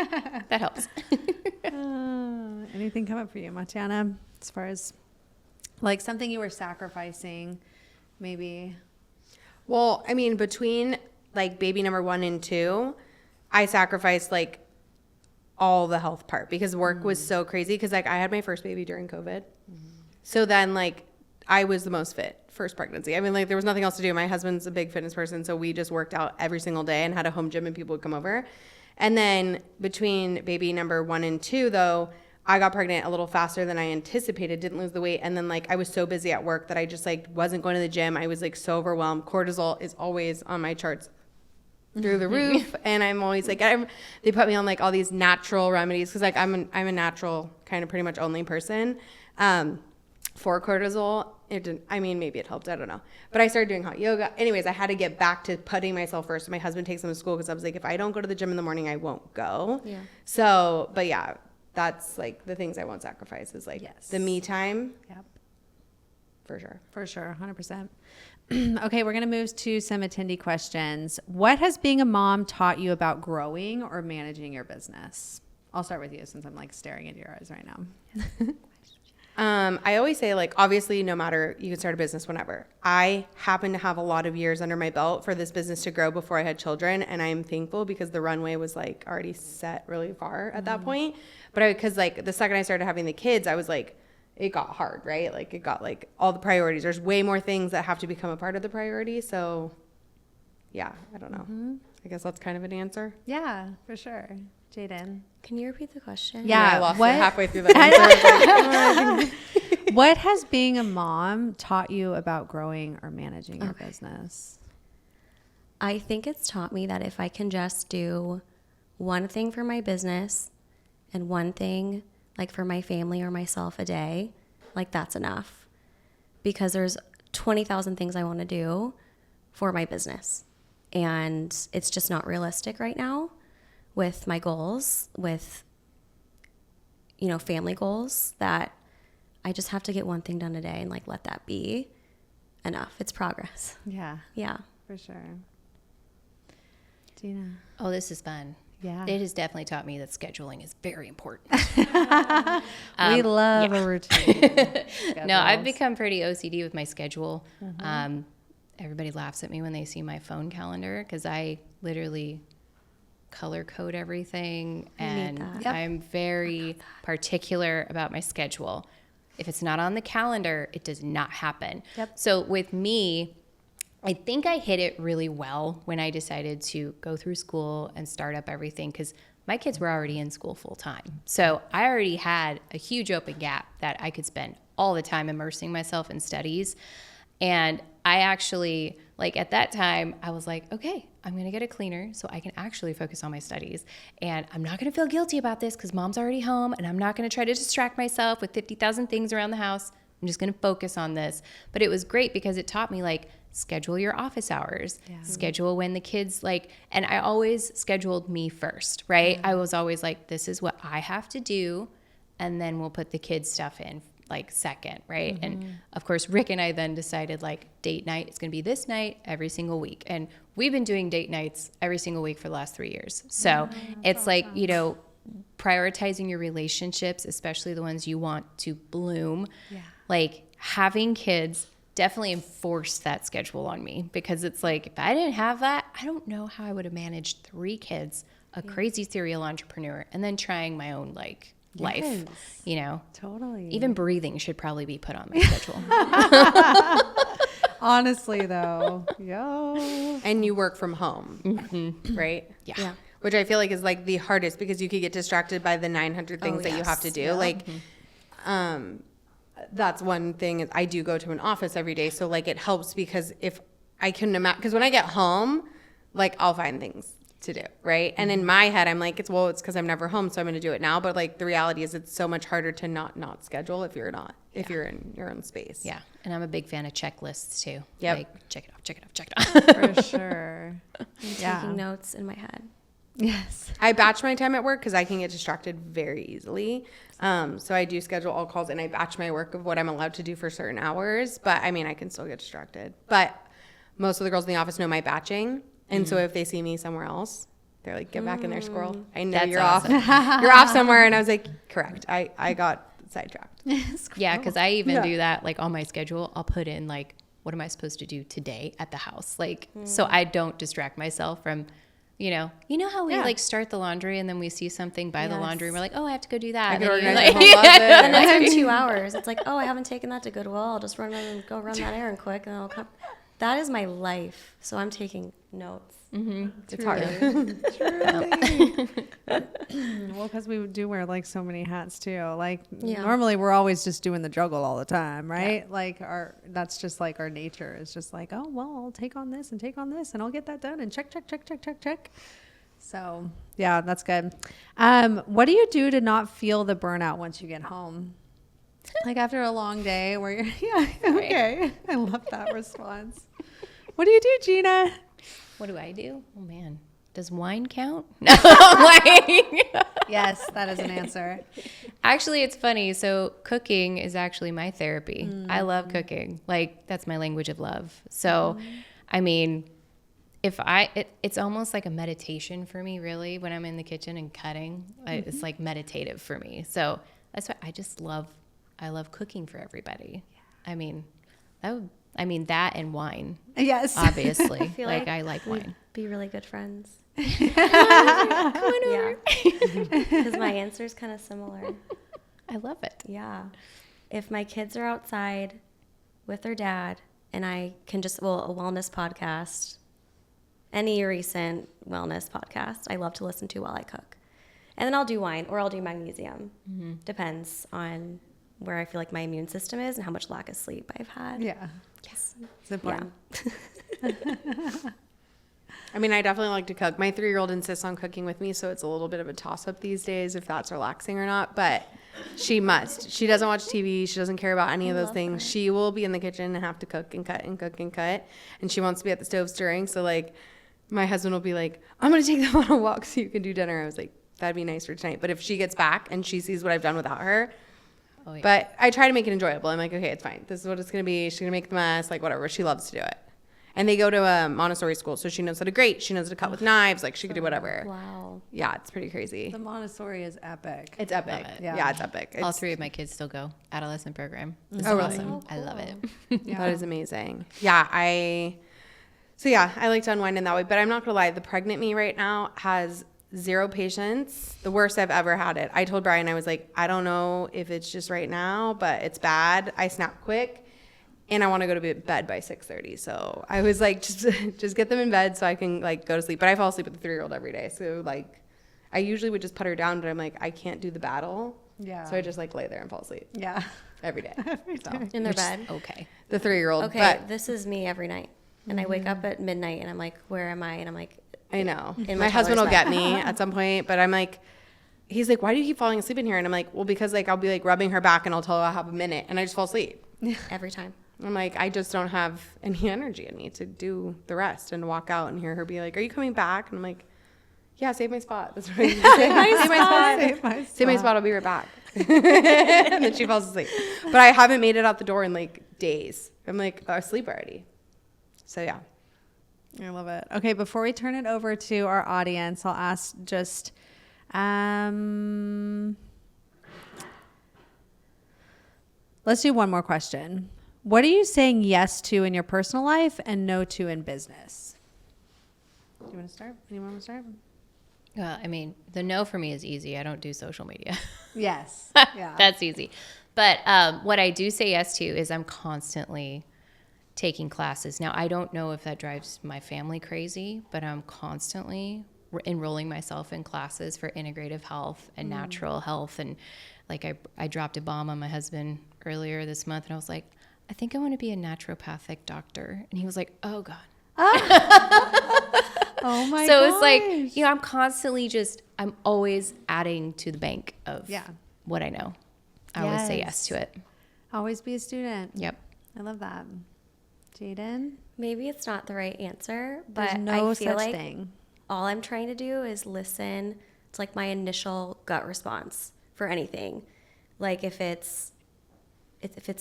that helps. Anything come up for you, Matiana, as far as like something you were sacrificing, maybe? Well, I mean, between like baby number 1 and 2, I sacrificed like all the health part because work was so crazy. Because like I had my first baby during COVID, so then like I was the most fit first pregnancy. I mean, like there was nothing else to do. My husband's a big fitness person, so we just worked out every single day and had a home gym, and people would come over. And then between baby number 1 and 2, though, I got pregnant a little faster than I anticipated, didn't lose the weight. And then like I was so busy at work that I just like wasn't going to the gym. I was like so overwhelmed. Cortisol is always on my charts through the roof. And I'm always like, they put me on like all these natural remedies. Cause like I'm a natural kind of pretty much only person. For cortisol, it didn't, I mean, maybe it helped. I don't know. But I started doing hot yoga. Anyways, I had to get back to putting myself first. My husband takes them to school because I was like, if I don't go to the gym in the morning, I won't go. Yeah. So, but yeah, that's like the things I won't sacrifice is like the me time. Yep. For sure. For sure. 100%. Okay. We're going to move to some attendee questions. What has being a mom taught you about growing or managing your business? I'll start with you since I'm like staring into your eyes right now. I always say, like, obviously, no matter, you can start a business whenever. I happen to have a lot of years under my belt for this business to grow before I had children, and I'm thankful because the runway was, like, already set really far at that point. But because, like, the second I started having the kids, I was, like, it got hard, right? Like, it got, like, all the priorities. There's way more things that have to become a part of the priority. So, yeah, I don't know. I guess that's kind of an answer. Yeah, for sure. Jadyn. Can you repeat the question? Yeah. I lost what- it halfway through that answer. What has being a mom taught you about growing or managing your business? I think it's taught me that if I can just do one thing for my business and one thing like for my family or myself a day, like that's enough. Because there's 20,000 things I want to do for my business. And it's just not realistic right now with my goals, with, you know, family goals, that I just have to get one thing done today and like let that be enough. It's progress. Yeah, Yeah. for sure. Gina. Oh, this is fun. Yeah. It has definitely taught me that scheduling is very important. We love a routine. No, I've become pretty OCD with my schedule. Everybody laughs at me when they see my phone calendar because I literally color code everything, and I'm very particular about my schedule. If it's not on the calendar, it does not happen. So with me, I think I hit it really well when I decided to go through school and start up everything because my kids were already in school full time. So I already had a huge open gap that I could spend all the time immersing myself in studies. And I actually, like at that time, I was like, okay, I'm going to get a cleaner so I can actually focus on my studies. And I'm not going to feel guilty about this because mom's already home, and I'm not going to try to distract myself with 50,000 things around the house. I'm just going to focus on this. But it was great because it taught me like, schedule your office hours, schedule when the kids like, and I always scheduled me first, right? I was always like, this is what I have to do. And then we'll put the kids stuff in like second, right? And of course, Rick and I then decided like date night is going to be this night every single week. And we've been doing date nights every single week for the last 3 years. So it's like, you know, prioritizing your relationships, especially the ones you want to bloom. Like having kids definitely enforced that schedule on me, because it's like, if I didn't have that, I don't know how I would have managed 3 kids, a crazy serial entrepreneur, and then trying my own like life, you know. Totally. Even breathing should probably be put on my schedule. Honestly, though. Yo. And you work from home, right? Yeah. Which I feel like is like the hardest, because you could get distracted by the 900 things that you have to do. Yeah. Like, that's one thing. I do go to an office every day, so like it helps, because if I can imagine, because when I get home, like I'll find things to do, right? And in my head, I'm like, it's because I'm never home, so I'm going to do it now. But like the reality is, it's so much harder to not schedule if you're in your own space. Yeah. And I'm a big fan of checklists too. Yep. Like, check it off. For sure. I'm Yeah. taking notes in my head. Yes. I batch my time at work because I can get distracted very easily. So I do schedule all calls, and I batch my work of what I'm allowed to do for certain hours. But I mean, I can still get distracted. But most of the girls in the office know my batching. And so if they see me somewhere else, they're like, get back in there, squirrel. I know That's you're awesome. off. You're off somewhere. And I was like, correct. I got sidetracked. Yeah, because I even do that, like on my schedule, I'll put in like, what am I supposed to do today at the house? Like, so I don't distract myself from, you know how we like start the laundry and then we see something by the laundry and we're like, oh, I have to go do that. I And could then you're organize like, my whole closet. And it's in 2 hours. It's like, oh, I haven't taken that to Goodwill. I'll just run that errand quick, and then I'll come. That is my life. So I'm taking notes. It's hard. Well, because we do wear like so many hats too. Like Yeah. normally we're always just doing the juggle all the time, right? Yeah. Like that's just like our nature is just like, oh, well, I'll take on this and I'll get that done and check. So yeah, that's good. What do you do to not feel the burnout once you get home? Like after a long day where you're, yeah, okay. I love that response. What do you do, Gina? what do I do? Oh man, does wine count? No, like, Yes, that is an answer. actually, it's funny. So cooking is actually my therapy. I love cooking. Like, that's my language of love. So, I mean, it's almost like a meditation for me, really, when I'm in the kitchen and cutting. It's like meditative for me. So that's why I love cooking for everybody. I mean, that and wine, Yes. obviously. I feel like I like we'd wine. be really good friends. Come on over. Because my answer is kind of similar. I love it. Yeah. If my kids are outside with their dad and I can a wellness podcast, any recent wellness podcast, I love to listen to while I cook. And then I'll do wine or I'll do magnesium. Depends on where I feel like my immune system is and how much lack of sleep I've had. Yeah. Yes. It's important. I mean, I definitely like to cook. My 3-year-old insists on cooking with me, so it's a little bit of a toss-up these days if that's relaxing or not. But she must. She doesn't watch TV. She doesn't care about any of those things. She will be in the kitchen and have to cook and cut and cook and cut. And she wants to be at the stove stirring. So, like, my husband will be like, I'm going to take them on a walk so you can do dinner. I was like, that'd be nice for tonight. But if she gets back and she sees what I've done without her, Oh, yeah. but I try to make it enjoyable. I'm like, okay, it's fine. This is what it's going to be. She's going to make the mess, like whatever. She loves to do it. And they go to a Montessori school, so she knows how to grate. She knows how to cut with knives. Like, she could do whatever. Wow. Yeah, it's pretty crazy. The Montessori is epic. It's epic. Love it. Yeah, it's epic. All It's, 3 of my kids still go adolescent program. It's Oh, really? awesome. Oh, I love it. Yeah. That is amazing. Yeah, I like to unwind in that way. But I'm not going to lie. The pregnant me right now has 0 patience. The worst I've ever had it. I told Brian, I was like, I don't know if it's just right now, but it's bad. I snap quick. And I want to go to bed by 6:30. So I was like, just get them in bed so I can like go to sleep. But I fall asleep with the 3-year-old every day. So like, I usually would just put her down, but I'm like, I can't do the battle. Yeah. So I just like lay there and fall asleep Yeah. every day. So, In their bed. Okay. the 3-year-old. Okay, But this is me every night. And I wake up at midnight and I'm like, where am I? And I'm like, I know. In My my husband will toddler's get me at some point, but I'm like, he's like, why do you keep falling asleep in here? And I'm like, well, because like I'll be like rubbing her back and I'll tell her I have a minute and I just fall asleep. every time. I'm like, I just don't have any energy in me to do the rest and walk out and hear her be like, are you coming back? And I'm like, yeah, save my spot. That's what I say. Save my spot. Save my spot. I'll be right back. And then she falls asleep. But I haven't made it out the door in like days. I'm like, asleep already. So yeah. I love it. Okay, before we turn it over to our audience, I'll ask just Let's do one more question. What are you saying yes to in your personal life and no to in business? Do you want to start? Anyone want to start? I mean, the no for me is easy. I don't do social media. Yes. Yeah. That's easy. But what I do say yes to is I'm constantly taking classes. Now, I don't know if that drives my family crazy, but I'm constantly enrolling myself in classes for integrative health and natural health. And like I dropped a bomb on my husband earlier this month, and I was like, I think I want to be a naturopathic doctor. And he was like, oh, God. Oh my So gosh. it's like, you know, I'm constantly I'm always adding to the bank of what I know. I always say yes to it. Always be a student. Yep. I love that. Jadyn? Maybe it's not the right answer, but There's no I feel such like thing. all I'm trying to do is listen. It's like my initial gut response for anything. Like if it's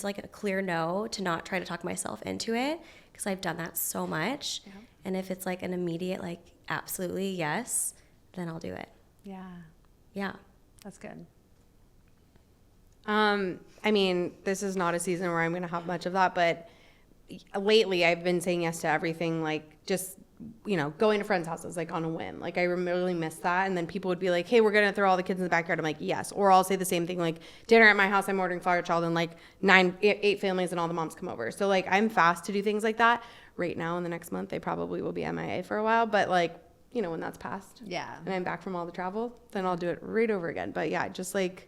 like a clear no, to not try to talk myself into it, because I've done that so much. Yeah. And if it's like an immediate, like absolutely yes, then I'll do it. Yeah. Yeah. That's good. I mean, this is not a season where I'm going to have much of that, but lately I've been saying yes to everything, like just, you know, going to friends' houses, like on a whim. Like I really miss that. And then people would be like, hey, we're going to throw all the kids in the backyard. I'm like, yes. Or I'll say the same thing, like dinner at my house, I'm ordering Flower Child, and like 8 families and all the moms come over. So like I'm fast to do things like that. Right now in the next month, they probably will be MIA for a while. But like, you know, when that's passed and I'm back from all the travel, then I'll do it right over again. But yeah, just like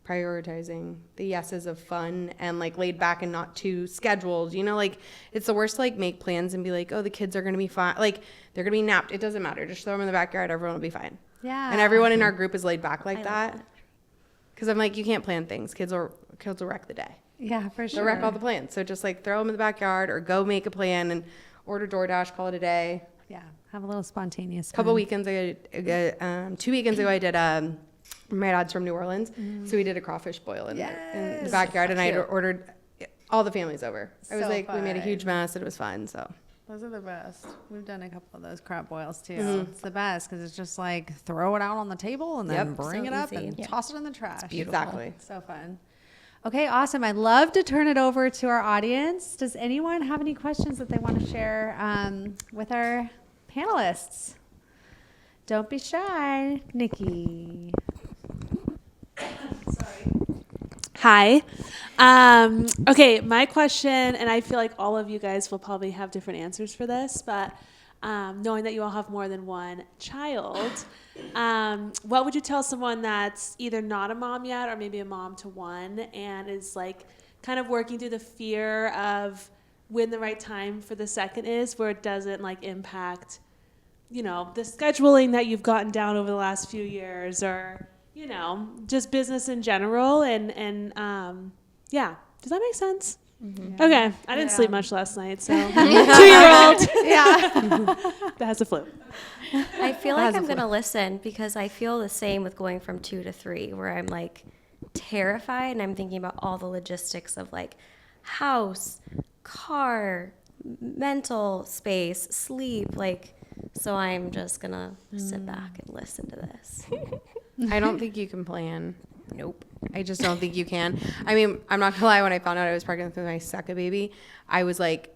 prioritizing the yeses of fun and like laid back and not too scheduled, you know, like it's the worst to like make plans and be like, oh, the kids are going to be fine. Like they're going to be napped. It doesn't matter. Just throw them in the backyard. Everyone will be fine. Yeah. And everyone in our group is laid back like that. Cause I'm like, you can't plan things. Kids will wreck the day. Yeah, for sure. They'll wreck all the plans. So just like throw them in the backyard or go make a plan and order DoorDash, call it a day. Yeah. Have a little spontaneous fun. Couple weekends ago, 2 weekends ago, I did, my dad's from New Orleans, so we did a crawfish boil in the backyard, and I had ordered all the families over. I was like, we made a huge mess, and it was fun, so. Those are the best. We've done a couple of those crab boils too. It's the best because it's just like throw it out on the table and then bring it up and toss it in the trash. Exactly. So fun. Okay, awesome. I'd love to turn it over to our audience. Does anyone have any questions that they want to share with our panelists? Don't be shy, Nikki. Hi. Okay, my question, and I feel like all of you guys will probably have different answers for this, but knowing that you all have more than one child, what would you tell someone that's either not a mom yet or maybe a mom to one and is like kind of working through the fear of when the right time for the second is, where it doesn't like impact, you know, the scheduling that you've gotten down over the last few years, or you know, just business in general, and yeah, does that make sense? Mm-hmm. Okay, I didn't sleep much last night, so 2-year-old, that has a flu. I feel like I'm gonna listen because I feel the same with going from 2 to 3, where I'm like terrified and I'm thinking about all the logistics of like house, car, mental space, sleep, like. So I'm just gonna sit back and listen to this. I don't think you can plan. Nope. I just don't think you can. I mean, I'm not gonna lie, when I found out I was pregnant with my second baby, I was like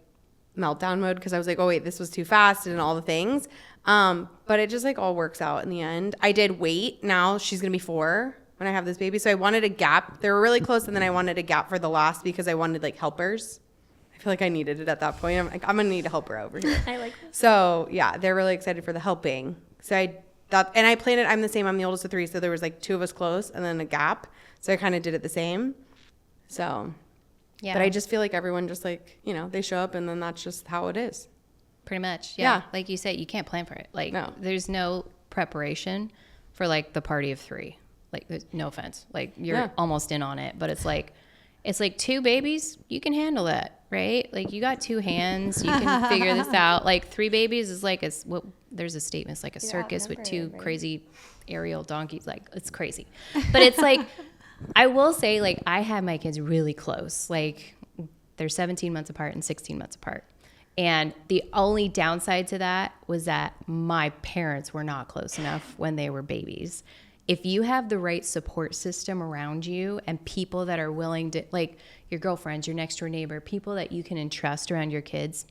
meltdown mode because I was like, oh wait, this was too fast and all the things. But it just like all works out in the end. I did wait. Now she's gonna be 4 when I have this baby. So I wanted a gap. They were really close, and then I wanted a gap for the last because I wanted like helpers. I feel like I needed it at that point. I'm like, I'm gonna need a helper over here. I like this. So yeah, they're really excited for the helping. So I planned it. I'm the same. I'm the oldest of 3, so there was like 2 of us close and then a gap. So I kind of did it the same. So, yeah. But I just feel like everyone just like, you know, they show up and then that's just how it is. Pretty much. Yeah. Like you said, you can't plan for it. Like there's no preparation for like the party of 3. Like no offense. Like you're almost in on it, but it's like 2 babies, you can handle that, right? Like you got 2 hands, you can figure this out. Like 3 babies is like there's a statement, it's like a circus with 2 crazy aerial donkeys. Like it's crazy, but it's like I will say, like I had my kids really close. Like they're 17 months apart and 16 months apart, and the only downside to that was that my parents were not close enough when they were babies. if you have the right support system around you and people that are willing to, like your girlfriends, your next door neighbor, people that you can entrust around your kids,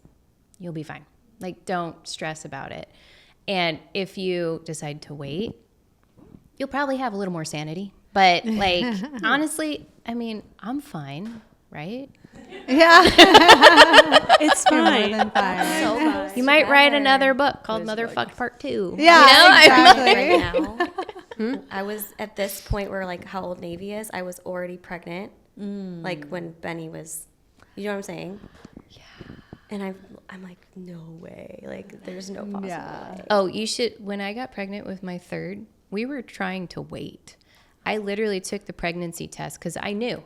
you'll be fine. Like, don't stress about it. And if you decide to wait, you'll probably have a little more sanity. But like, honestly, I mean, I'm fine, right? Yeah. It's fine. More than fine. So close You might write together. another book called Mother Fcked Part 2. Yeah, exactly. Right now, I was at this point where like how old Navy is. I was already pregnant, like when Benny was. You know what I'm saying? Yeah. And I'm like, no way. Like, there's no possible way. Oh, you should. When I got pregnant with my third, we were trying to wait. I literally took the pregnancy test because I knew.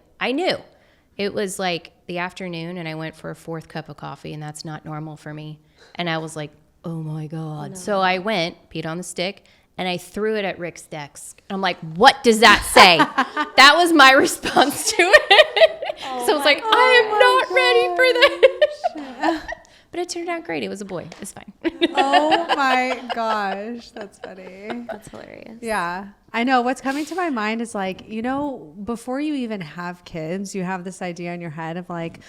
It was like the afternoon, and I went for a 4th cup of coffee, and that's not normal for me. And I was like, oh my God. No. So I went, peed on the stick, and I threw it at Rick's desk. I'm like, what does that say? That was my response to it. So I was like, I am not ready for this. But it turned out great. It was a boy. It's fine. Oh my gosh. That's funny. That's hilarious. Yeah. I know. What's coming to my mind is like, you know, before you even have kids, you have this idea in your head of like,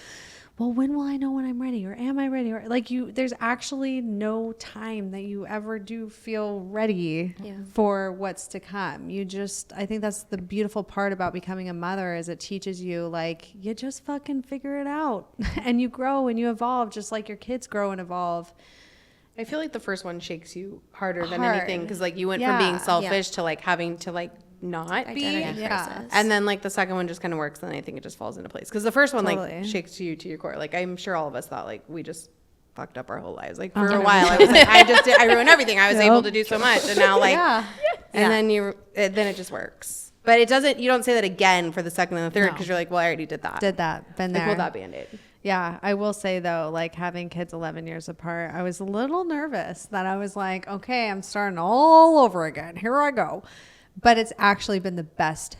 well, when will I know when I'm ready? Or am I ready? Or like there's actually no time that you ever do feel ready for what's to come. I think that's the beautiful part about becoming a mother is it teaches you like, you just fucking figure it out and you grow and you evolve just like your kids grow and evolve. I feel like the first one shakes you harder than anything because like you went from being selfish to like having to like not be. Identity crisis. And then like the second one just kind of works, and then I think it just falls into place. Because the first one Totally. like shakes you to your core. Like I'm sure all of us thought like we just fucked up our whole lives. Like for a while I was like I ruined everything. I was able to do so much, and now like then then it just works. But it doesn't. You don't say that again for the second and the third because you're like, well, I already did that. Been there. Like, pull that Band-Aid. Yeah, I will say though, like having kids 11 years apart, I was a little nervous that I was like, okay, I'm starting all over again. Here I go. But it's actually been the best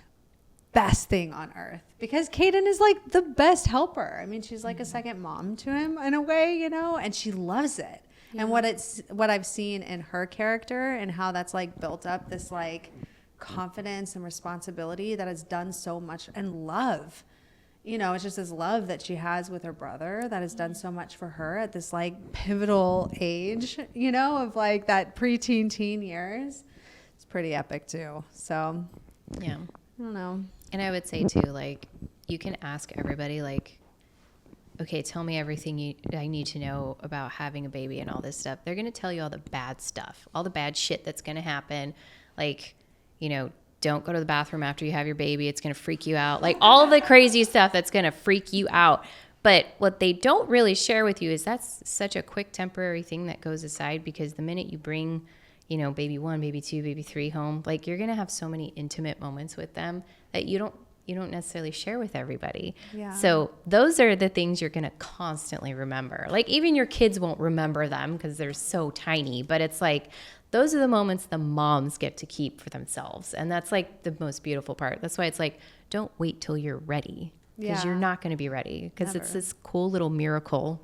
thing on earth because Kaden is like the best helper. I mean, she's like a second mom to him in a way, you know, and she loves it. Yeah. And what I've seen in her character and how that's like built up this like confidence and responsibility that has done so much, and love. You know, it's just this love that she has with her brother that has done so much for her at this like pivotal age, you know, of like that preteen teen years. It's pretty epic too. So, yeah, I don't know. And I would say too, like, you can ask everybody, like, okay, tell me everything I need to know about having a baby and all this stuff. They're going to tell you all the bad stuff, all the bad shit that's going to happen. Like, you know, don't go to the bathroom after you have your baby. It's going to freak you out. Like all the crazy stuff that's going to freak you out. But what they don't really share with you is that's such a quick temporary thing that goes aside, because the minute you bring, you know, baby 1, baby 2, baby 3 home, like you're going to have so many intimate moments with them that you don't necessarily share with everybody. Yeah. So those are the things you're going to constantly remember. Like even your kids won't remember them because they're so tiny, but it's like those are the moments the moms get to keep for themselves. And that's like the most beautiful part. That's why it's like, don't wait till you're ready, because you're not going to be ready, because it's this cool little miracle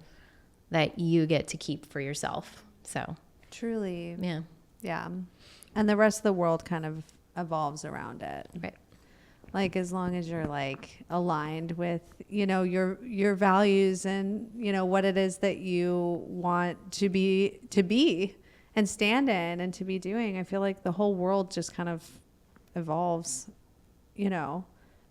that you get to keep for yourself. So truly. Yeah. Yeah. And the rest of the world kind of evolves around it. Right. Like as long as you're like aligned with, you know, your values and, you know, what it is that you want to be and stand in and to be doing, I feel like the whole world just kind of evolves, you know,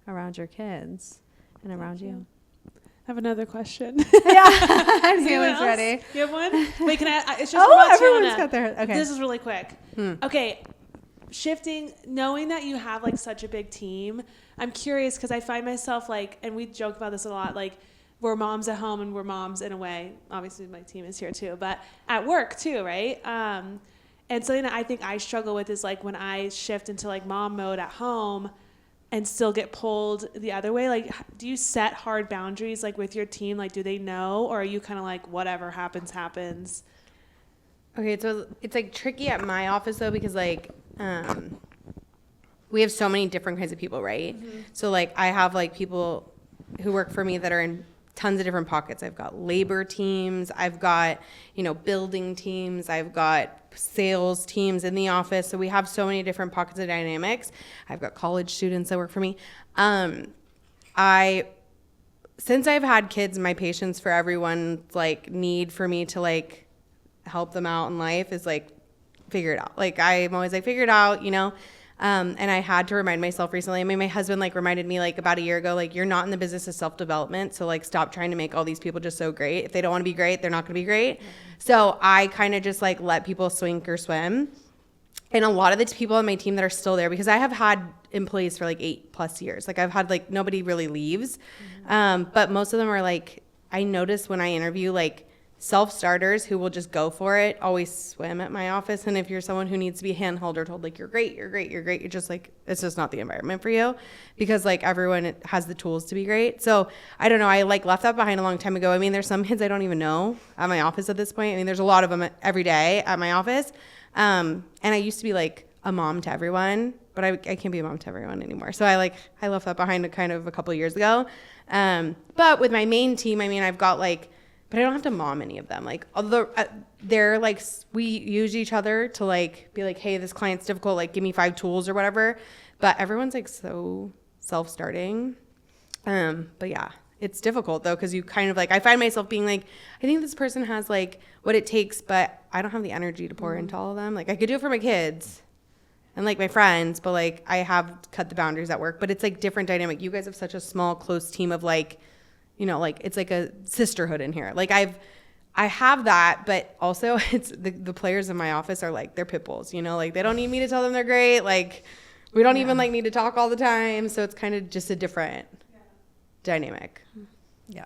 around your kids and around you. I have another question. Yeah. Everyone's ready. You have one? Wait, can I? It's just about everyone's Matiana. got their, okay. This is really quick. Okay. Shifting, knowing that you have like such a big team, I'm curious because I find myself like, and we joke about this a lot, like we're moms at home and we're moms in a way. Obviously my team is here too, but at work too, right? And something that I think I struggle with is like when I shift into like mom mode at home and still get pulled the other way. Like, do you set hard boundaries like with your team? Like, do they know, or are you kind of like whatever happens? Okay, so it's like tricky at my office though, because like we have so many different kinds of people, right? Mm-hmm. So like I have like people who work for me that are in tons of different pockets. I've got labor teams, I've got, building teams, I've got sales teams in the office. So we have so many different pockets of dynamics. I've got college students that work for me. Since I've had kids, my patience for everyone's like need for me to like help them out in life is like figure it out. Like I'm always like figure it out, and I had to remind myself recently. I mean, my husband like reminded me like about a year ago, like you're not in the business of self-development. So like stop trying to make all these people just so great. If they don't want to be great, they're not going to be great. So I kind of just like let people sink or swim. And a lot of the people on my team that are still there, because I have had employees for like 8+ years. Like I've had like nobody really leaves. But most of them are like, I notice when I interview like self-starters who will just go for it, always swim at my office. And if you're someone who needs to be handheld or told like, you're great, you're just like, it's just not the environment for you, because like everyone has the tools to be great. So I don't know. I like left that behind a long time ago. I mean, there's some kids I don't even know at my office at this point. I mean, there's a lot of them every day at my office. And I used to be like a mom to everyone, but I can't be a mom to everyone anymore. So I left that behind a couple of years ago. But with my main team, I mean, I've got like, but I don't have to mom any of them. Like, although they're like, we use each other to like be like, hey, this client's difficult. Like, give me 5 tools or whatever. But everyone's like so self-starting. But yeah, it's difficult though, because you kind of like, I find myself being like, I think this person has like what it takes, but I don't have the energy to pour into all of them. Like, I could do it for my kids and like my friends, but like I have cut the boundaries at work. But it's like different dynamic. You guys have such a small, close team of like, like it's like a sisterhood in here. Like I have that, but also it's the players in my office are like, they're pit bulls, like they don't need me to tell them they're great. Like we don't even like need to talk all the time. So it's kind of just a different dynamic. Yeah.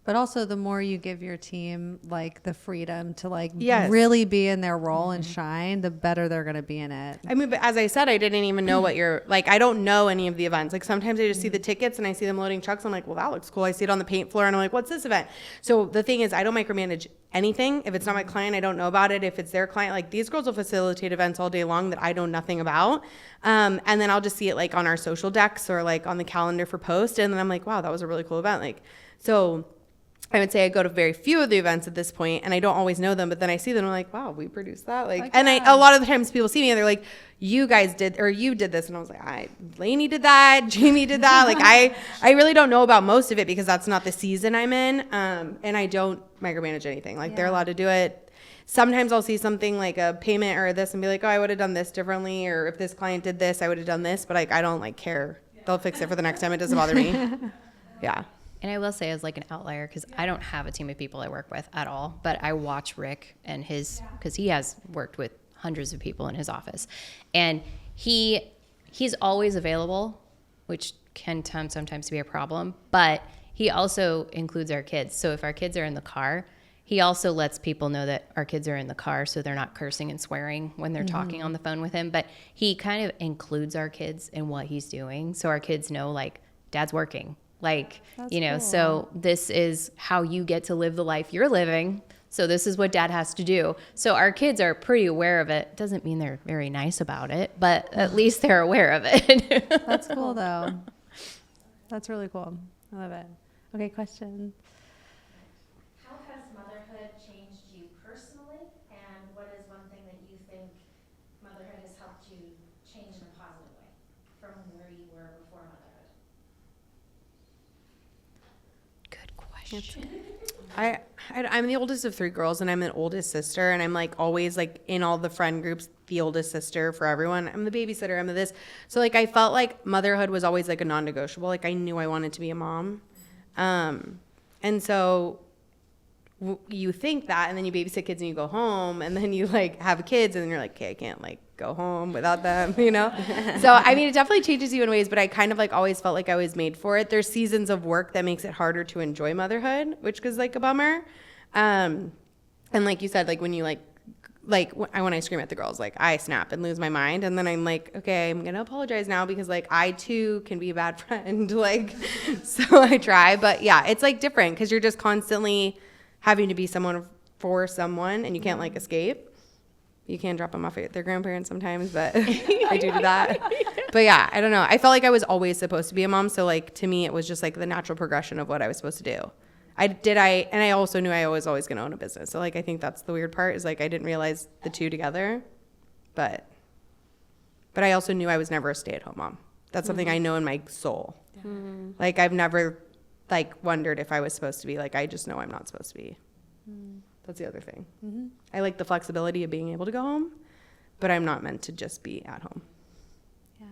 But also the more you give your team like the freedom to like really be in their role and shine, the better they're going to be in it. I mean, but as I said, I didn't even know what you're like, I don't know any of the events. Like sometimes I just see the tickets and I see them loading trucks. I'm like, well, that looks cool. I see it on the paint floor and I'm like, what's this event? So the thing is, I don't micromanage anything. If it's not my client, I don't know about it. If it's their client, like these girls will facilitate events all day long that I know nothing about. And then I'll just see it like on our social decks or like on the calendar for post. And then I'm like, wow, that was a really cool event. Like, so I would say I go to very few of the events at this point, and I don't always know them, but then I see them, I'm like, wow, we produced that. Like, and a lot of the times people see me and they're like, you guys did, or you did this. And I was like, Lainey did that, Jamie did that. Like, I really don't know about most of it because that's not the season I'm in. And I don't micromanage anything. Like they're allowed to do it. Sometimes I'll see something like a payment or this and be like, oh, I would have done this differently. Or if this client did this, I would have done this. But like, I don't like care. They'll fix it for the next time. It doesn't bother me. Yeah. And I will say as like an outlier, because I don't have a team of people I work with at all, but I watch Rick and because he has worked with hundreds of people in his office. And he's always available, which can sometimes be a problem, but he also includes our kids. So if our kids are in the car, he also lets people know that our kids are in the car so they're not cursing and swearing when they're talking on the phone with him. But he kind of includes our kids in what he's doing. So our kids know like dad's working. Like, that's cool. So this is how you get to live the life you're living. So this is what dad has to do. So our kids are pretty aware of it. Doesn't mean they're very nice about it, but at least they're aware of it. That's cool though. That's really cool. I love it. Okay, question. How has motherhood changed you personally? And what is one thing that you think motherhood has helped you change in a positive way from where you were before motherhood? I'm the oldest of 3 girls, and I'm an oldest sister, and I'm like always like in all the friend groups, the oldest sister for everyone. I'm the babysitter, I'm the this. So like I felt like motherhood was always like a non-negotiable. Like I knew I wanted to be a mom. And so you think that, and then you babysit kids and you go home, and then you like have kids, and then you're like, okay, I can't like go home without them, So I mean, it definitely changes you in ways, but I kind of like always felt like I was made for it. There's seasons of work that makes it harder to enjoy motherhood, which is like a bummer. And like you said, like when you like when I scream at the girls, like I snap and lose my mind, and then I'm like, okay, I'm gonna apologize now because like I too can be a bad friend, like so I try, but yeah, it's like different because you're just constantly having to be someone for someone, and you can't like escape. You can drop them off at their grandparents sometimes, but I do that. But yeah, I don't know. I felt like I was always supposed to be a mom. So like to me, it was just like the natural progression of what I was supposed to do. And I also knew I was always going to own a business. So like, I think that's the weird part is like, I didn't realize the two together, but I also knew I was never a stay-at-home mom. That's something I know in my soul. Mm-hmm. Like I've never like wondered if I was supposed to be, like, I just know I'm not supposed to be. That's the other thing. Mm-hmm. I like the flexibility of being able to go home, but I'm not meant to just be at home. Yeah.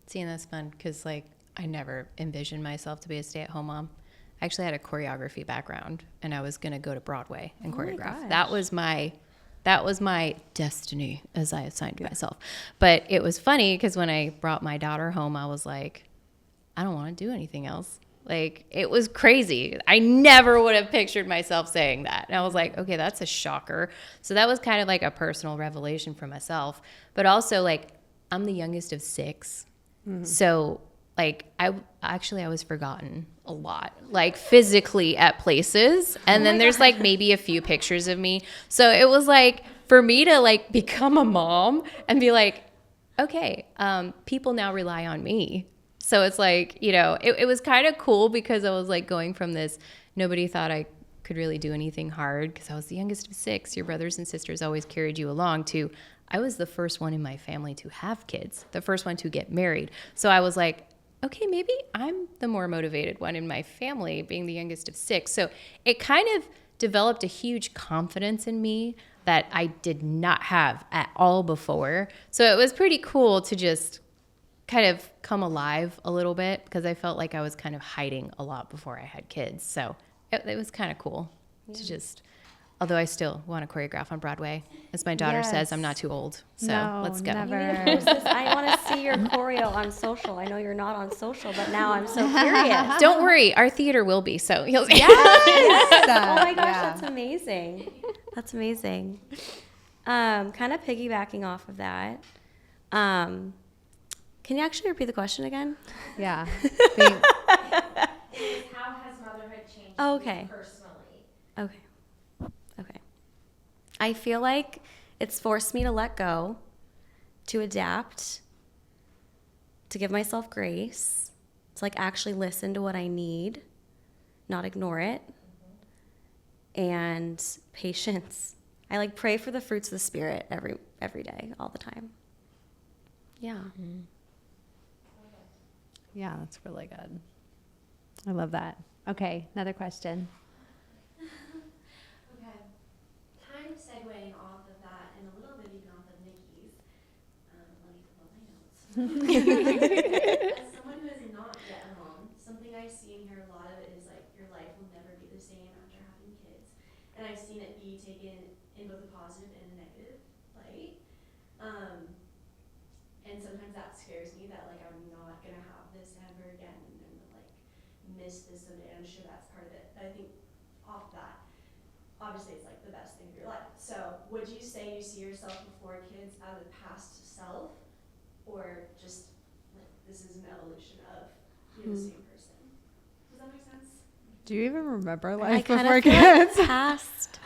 Seeing that's fun because, like, I never envisioned myself to be a stay-at-home mom. I actually had a choreography background, and I was going to go to Broadway and choreograph. That was my destiny, as I assigned myself. But it was funny because when I brought my daughter home, I was like, I don't want to do anything else. Like, it was crazy. I never would have pictured myself saying that. And I was like, okay, that's a shocker. So that was kind of like a personal revelation for myself. But also, like, I'm the youngest of 6. Mm-hmm. So, like, I was forgotten a lot, like, physically at places. And then there's, like, maybe a few pictures of me. So it was, like, for me to, like, become a mom and be like, okay, people now rely on me. So it's like, you know, it was kind of cool because I was like going from this, nobody thought I could really do anything hard because I was the youngest of 6. Your brothers and sisters always carried you along, to I was the first one in my family to have kids, the first one to get married. So I was like, okay, maybe I'm the more motivated one in my family, being the youngest of 6. So it kind of developed a huge confidence in me that I did not have at all before. So it was pretty cool to just kind of come alive a little bit because I felt like I was kind of hiding a lot before I had kids. So it was kind of cool to just, although I still want to choreograph on Broadway. As my daughter says, I'm not too old. So let's go. Never. I want to see your choreo on social. I know you're not on social, but now I'm so curious. Don't worry, our theater will be. So you'll see. Yes. Oh my gosh, that's amazing. That's amazing. Kind of piggybacking off of that. Can you actually repeat the question again? Yeah. How has motherhood changed you personally? Okay. I feel like it's forced me to let go, to adapt, to give myself grace, to like actually listen to what I need, not ignore it, and patience. I like pray for the fruits of the Spirit every day, all the time. Yeah. Mm-hmm. Yeah, that's really good. I love that. Okay, another question. Okay. Kind of segueing off of that and a little bit even off of Nikki's. Let me pull up my notes. As someone who is not yet a mom, something I see and hear a lot of it is like your life will never be the same after having kids. And I've seen it be taken in both a positive and a negative light. And sometimes that scares me that like I'm not gonna have this ever again and I'm gonna like miss this someday. I'm sure that's part of it. But I think off that, obviously it's like the best thing of your life. So would you say you see yourself before kids as a past self, or just like this is an evolution of you're the same person? Does that make sense? Do you even remember life I kind before of feel like kids? past.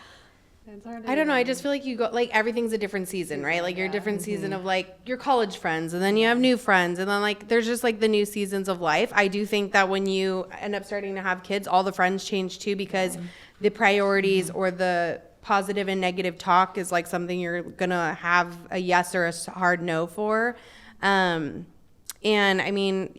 I don't know. I just feel like you go, like, everything's a different season, right? Like, you're a different season of, like, your college friends, and then you have new friends, and then, like, there's just, like, the new seasons of life. I do think that when you end up starting to have kids, all the friends change, too, because the priorities or the positive and negative talk is, like, something you're going to have a yes or a hard no for. And, I mean,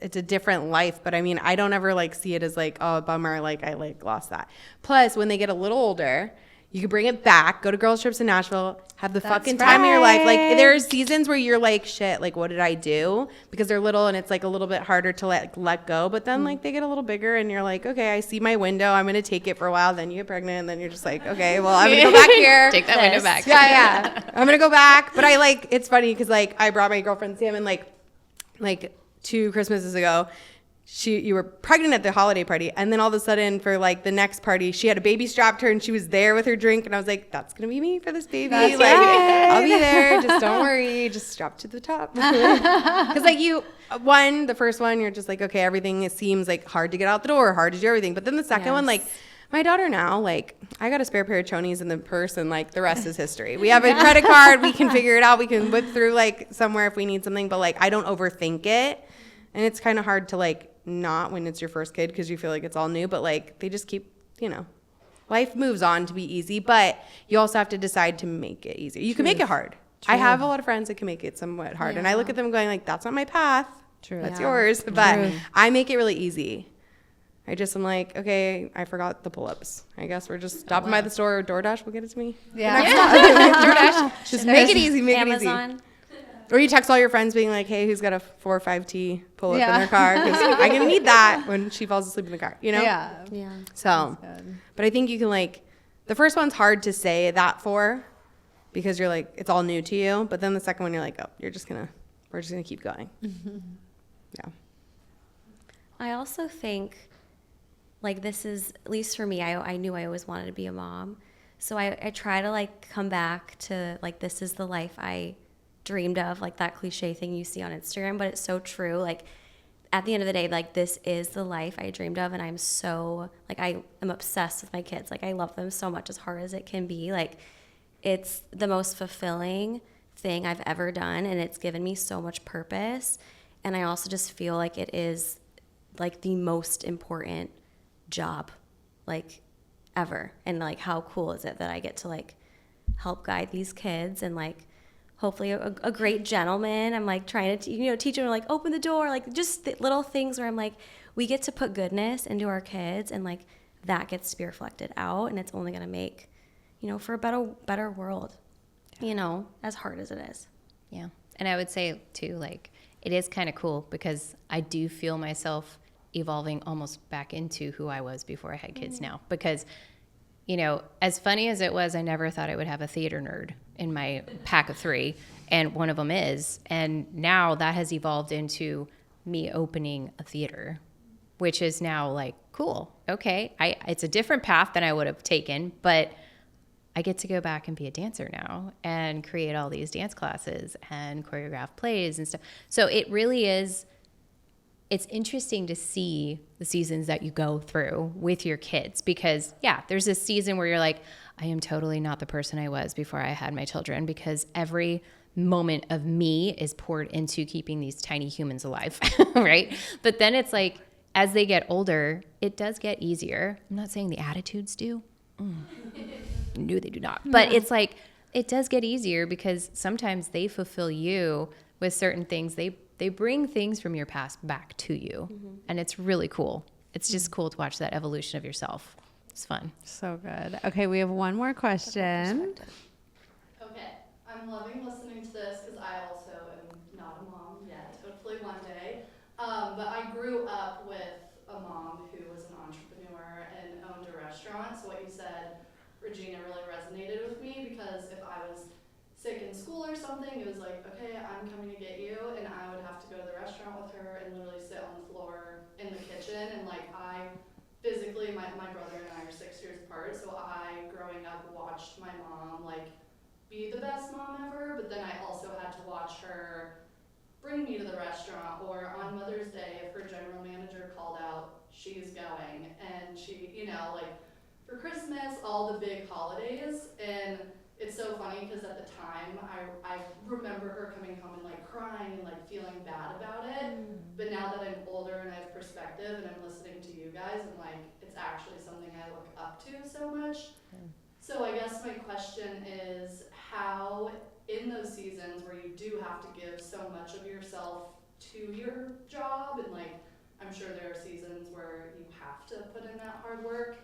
it's a different life, but, I mean, I don't ever, like, see it as, like, oh, bummer, like, I, like, lost that. Plus, when they get a little older, you can bring it back, go to girls' trips in Nashville, have the fucking time of your life. Like, there are seasons where you're like, shit, like, what did I do? Because they're little and it's, like, a little bit harder to let go. But then, like, they get a little bigger and you're like, okay, I see my window. I'm going to take it for a while. Then you get pregnant and then you're just like, okay, well, I'm going to go back here. Take that window back. Yeah. I'm going to go back. But I, like, it's funny because, like, I brought my girlfriend Sam and, like 2 Christmases ago, you were pregnant at the holiday party, and then all of a sudden for like the next party she had a baby strapped to her and she was there with her drink, and I was like, that's gonna be me for this baby. That's like right. I'll be there, just don't worry, just strap to the top. Because like the first one you're just like, okay, everything seems like hard to get out the door, hard to do everything, but then the second one, like My daughter now, like, I got a spare pair of chonies in the purse, and like the rest is history. We have a credit card. We can figure it out. We can whip through like somewhere if we need something, but like I don't overthink it. And it's kind of hard to like not when it's your first kid because you feel like it's all new, but like they just keep, you know, life moves on to be easy, but you also have to decide to make it easier. You can make it hard. I have a lot of friends that can make it somewhat hard. And I look at them going like, that's not my path. That's yours. But I make it really easy. I just am like, okay, I forgot the pull-ups. I guess we're just stopping by the store. DoorDash will get it to me. DoorDash. Just make it easy. Make Amazon. it easy. Or you text all your friends being like, hey, who's got a 4 or 5T pull-up in their car? Because I'm going to need that when she falls asleep in the car, you know? Yeah. So, but I think you can like, the first one's hard to say that for because you're like, it's all new to you. But then the second one, you're like, oh, we're just going to keep going. Yeah. I also think, like, this is, at least for me, I knew I always wanted to be a mom. So I try to, like, come back to, like, this is the life I dreamed of, like that cliche thing you see on Instagram, but it's so true. Like, at the end of the day, like, this is the life I dreamed of, and I'm so, like, I am obsessed with my kids. Like, I love them so much, as hard as it can be. Like, it's the most fulfilling thing I've ever done, and it's given me so much purpose. And I also just feel like it is, like, the most important job, like, ever. And like, how cool is it that I get to like help guide these kids, and like hopefully a great gentleman. I'm like trying to teach them to like open the door, like just little things where I'm like, we get to put goodness into our kids, and like that gets to be reflected out, and it's only going to make, for a better world, as hard as it is. Yeah. And I would say too, like, it is kind of cool because I do feel myself evolving almost back into who I was before I had kids now. Because, as funny as it was, I never thought I would have a theater nerd in my pack of 3. And one of them is. And now that has evolved into me opening a theater, which is now like, cool. Okay. It's a different path than I would have taken, but I get to go back and be a dancer now and create all these dance classes and choreograph plays and stuff. So it really is. It's interesting to see the seasons that you go through with your kids because, yeah, there's this season where you're like, I am totally not the person I was before I had my children because every moment of me is poured into keeping these tiny humans alive, right? But then it's like, as they get older, it does get easier. I'm not saying the attitudes do. No, they do not. But it's like, it does get easier because sometimes they fulfill you with certain things. They bring things from your past back to you. Mm-hmm. And it's really cool. It's just cool to watch that evolution of yourself. It's fun. So good. Okay, we have one more question. Okay, I'm loving listening to this because I also am not a mom yet, hopefully one day. But I grew up with a mom who was an entrepreneur and owned a restaurant. So what you said, Regina, really resonated with me because if I was sick in school or something, it was like, okay, I'm coming to get you, and I would have to go to the restaurant with her and literally sit on the floor in the kitchen, and like I physically, my brother and I are 6 years apart, so I, growing up, watched my mom like be the best mom ever, but then I also had to watch her bring me to the restaurant, or on Mother's Day, if her general manager called out, she's going, and she, like for Christmas, all the big holidays, and it's so funny because at the time, I remember her coming home and like crying and like feeling bad about it. But now that I'm older and I have perspective and I'm listening to you guys, I'm like, it's actually something I look up to so much. So I guess my question is how in those seasons where you do have to give so much of yourself to your job, and like, I'm sure there are seasons where you have to put in that hard work,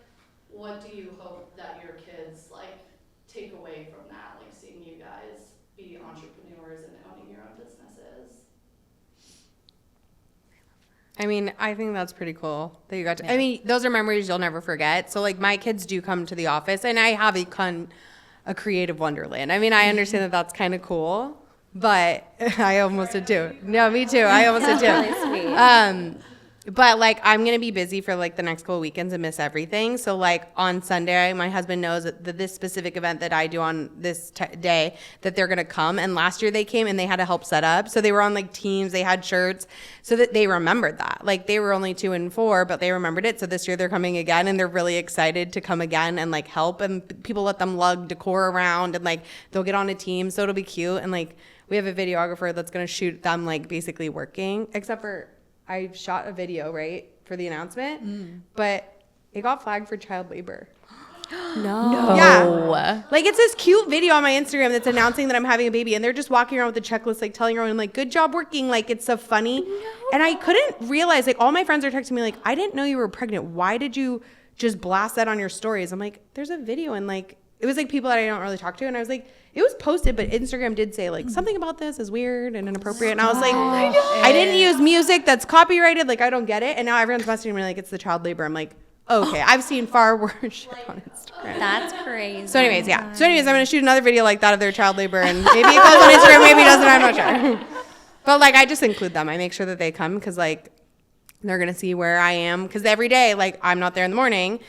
what do you hope that your kids like take away from that, like seeing you guys be entrepreneurs and owning your own businesses? I mean, I think that's pretty cool that you got to, I mean, those are memories you'll never forget. So like my kids do come to the office and I have a creative wonderland. I mean, I understand that that's kind of cool, but I almost did too. No, me too. I almost did too. Really sweet. But like I'm gonna be busy for like the next couple weekends and miss everything. So like on Sunday, my husband knows that this specific event that I do on this day that they're gonna come. And last year they came and they had to help set up. So they were on like teams, they had shirts, so that they remembered that. Like they were only 2 and 4, but they remembered it. So this year they're coming again and they're really excited to come again and like help. And people let them lug decor around and like they'll get on a team. So it'll be cute. And like we have a videographer that's gonna shoot them like basically working, except for I shot a video, right, for the announcement, but it got flagged for child labor. No. Yeah. Like, it's this cute video on my Instagram that's announcing that I'm having a baby, and they're just walking around with a checklist, like, telling everyone, like, good job working. Like, it's so funny. No. And I couldn't realize, like, all my friends are texting me, like, I didn't know you were pregnant. Why did you just blast that on your stories? I'm like, there's a video, and, like, it was, like, people that I don't really talk to, and I was like, it was posted, but Instagram did say, like, something about this is weird and inappropriate. And I was like, I didn't use music that's copyrighted. Like, I don't get it. And now everyone's messaging me, like, it's the child labor. I'm like, okay, I've seen far worse shit on Instagram. That's crazy. So anyways, yeah. So anyways, I'm going to shoot another video like that of their child labor. And maybe it goes on Instagram, maybe it doesn't. I'm not sure. But, like, I just include them. I make sure that they come because, like, they're going to see where I am. Because every day, like, I'm not there in the morning.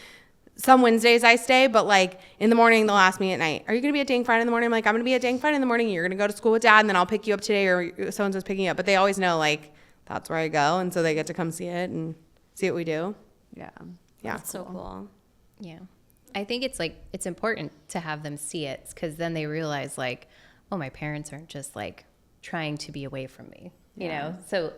Some Wednesdays I stay, but like in the morning they'll ask me at night, are you going to be at Dang Friday in the morning? I'm like, I'm going to be at Dang Friday in the morning. You're going to go to school with Dad and then I'll pick you up today or so-and-so's picking you up. But they always know like that's where I go. And so they get to come see it and see what we do. Yeah. Yeah. That's so cool. Yeah. I think it's like, it's important to have them see it because then they realize like, oh, my parents aren't just like trying to be away from me, you know? So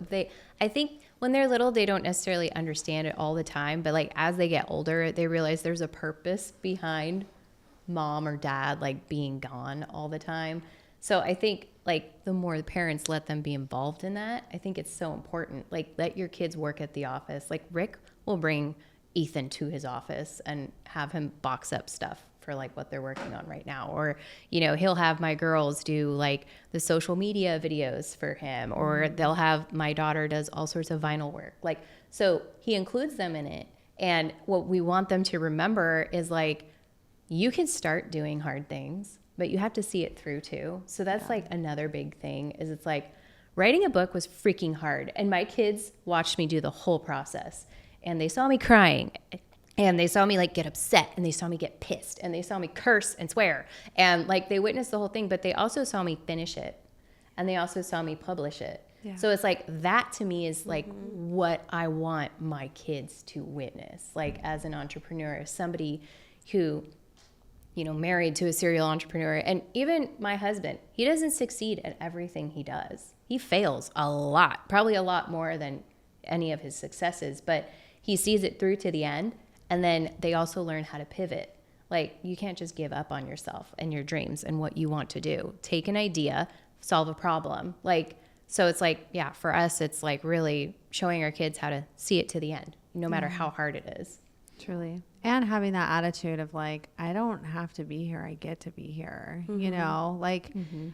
I think when they're little, they don't necessarily understand it all the time, but like as they get older, they realize there's a purpose behind mom or dad like being gone all the time. So I think like the more the parents let them be involved in that, I think it's so important. Like let your kids work at the office. Like Rick will bring Ethan to his office and have him box up stuff for like what they're working on right now. Or, you know, he'll have my girls do like the social media videos for him, or they'll have my daughter does all sorts of vinyl work. Like, so he includes them in it. And what we want them to remember is like, you can start doing hard things, but you have to see it through too. So that's like another big thing is it's like writing a book was freaking hard. And my kids watched me do the whole process and they saw me crying. And they saw me like get upset and they saw me get pissed and they saw me curse and swear. And like they witnessed the whole thing, but they also saw me finish it. And they also saw me publish it. Yeah. So it's like that to me is like what I want my kids to witness. Like as an entrepreneur, as somebody who, you know, married to a serial entrepreneur. And even my husband, he doesn't succeed at everything he does. He fails a lot, probably a lot more than any of his successes, but he sees it through to the end. And then they also learn how to pivot. Like you can't just give up on yourself and your dreams and what you want to do. Take an idea, solve a problem. Like, so it's like, yeah, for us, it's like really showing our kids how to see it to the end, no matter how hard it is. Truly. And having that attitude of like, I don't have to be here. I get to be here. You know, like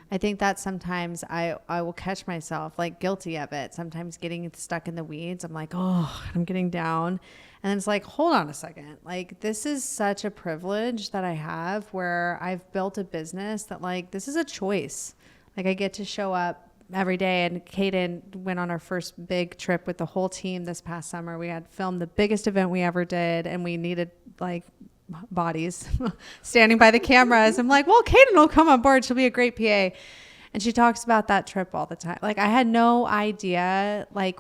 I think that sometimes I will catch myself like guilty of it. Sometimes getting stuck in the weeds. I'm like, oh, I'm getting down. And it's like, hold on a second. Like, this is such a privilege that I have where I've built a business that like, this is a choice. Like I get to show up every day. And Kaden went on our first big trip with the whole team this past summer. We had filmed the biggest event we ever did. And we needed like bodies standing by the cameras. I'm like, well, Kaden will come on board. She'll be a great PA. And she talks about that trip all the time. Like I had no idea like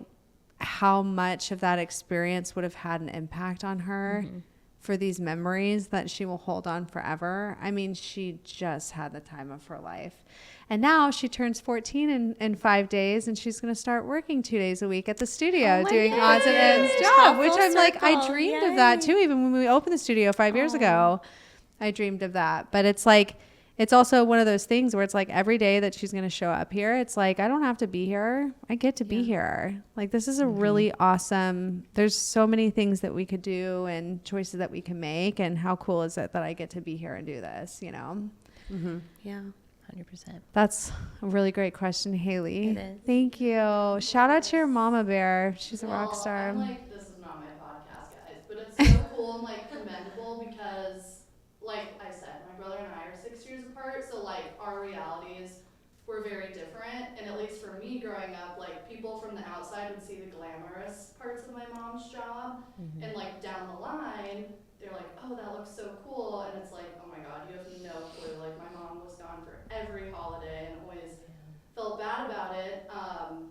how much of that experience would have had an impact on her for these memories that she will hold on forever. I mean, she just had the time of her life. And now she turns 14 in 5 days and she's going to start working 2 days a week at the studio doing odds and ends job, which I'm like, I dreamed of that too. Even when we opened the studio 5 years ago, I dreamed of that. But it's like, it's also one of those things where it's like every day that she's going to show up here, it's like, I don't have to be here. I get to be here. Like, this is a really awesome, there's so many things that we could do and choices that we can make. And how cool is it that I get to be here and do this, you know? Yeah. 100%. That's a really great question, Haley. It is. Thank you. Shout out to your mama bear. She's a rock star. I'm like, this is not my podcast, guys, but it's so cool and like commendable because, like I said, my brother and I are 6 years apart, so like our realities were very different. And at least for me growing up, like people from the outside would see the glamorous parts of my mom's job. And like down the line, they're like, oh, that looks so cool. And it's like, oh my God, you have no clue. Like my mom was gone for every holiday and always felt bad about it.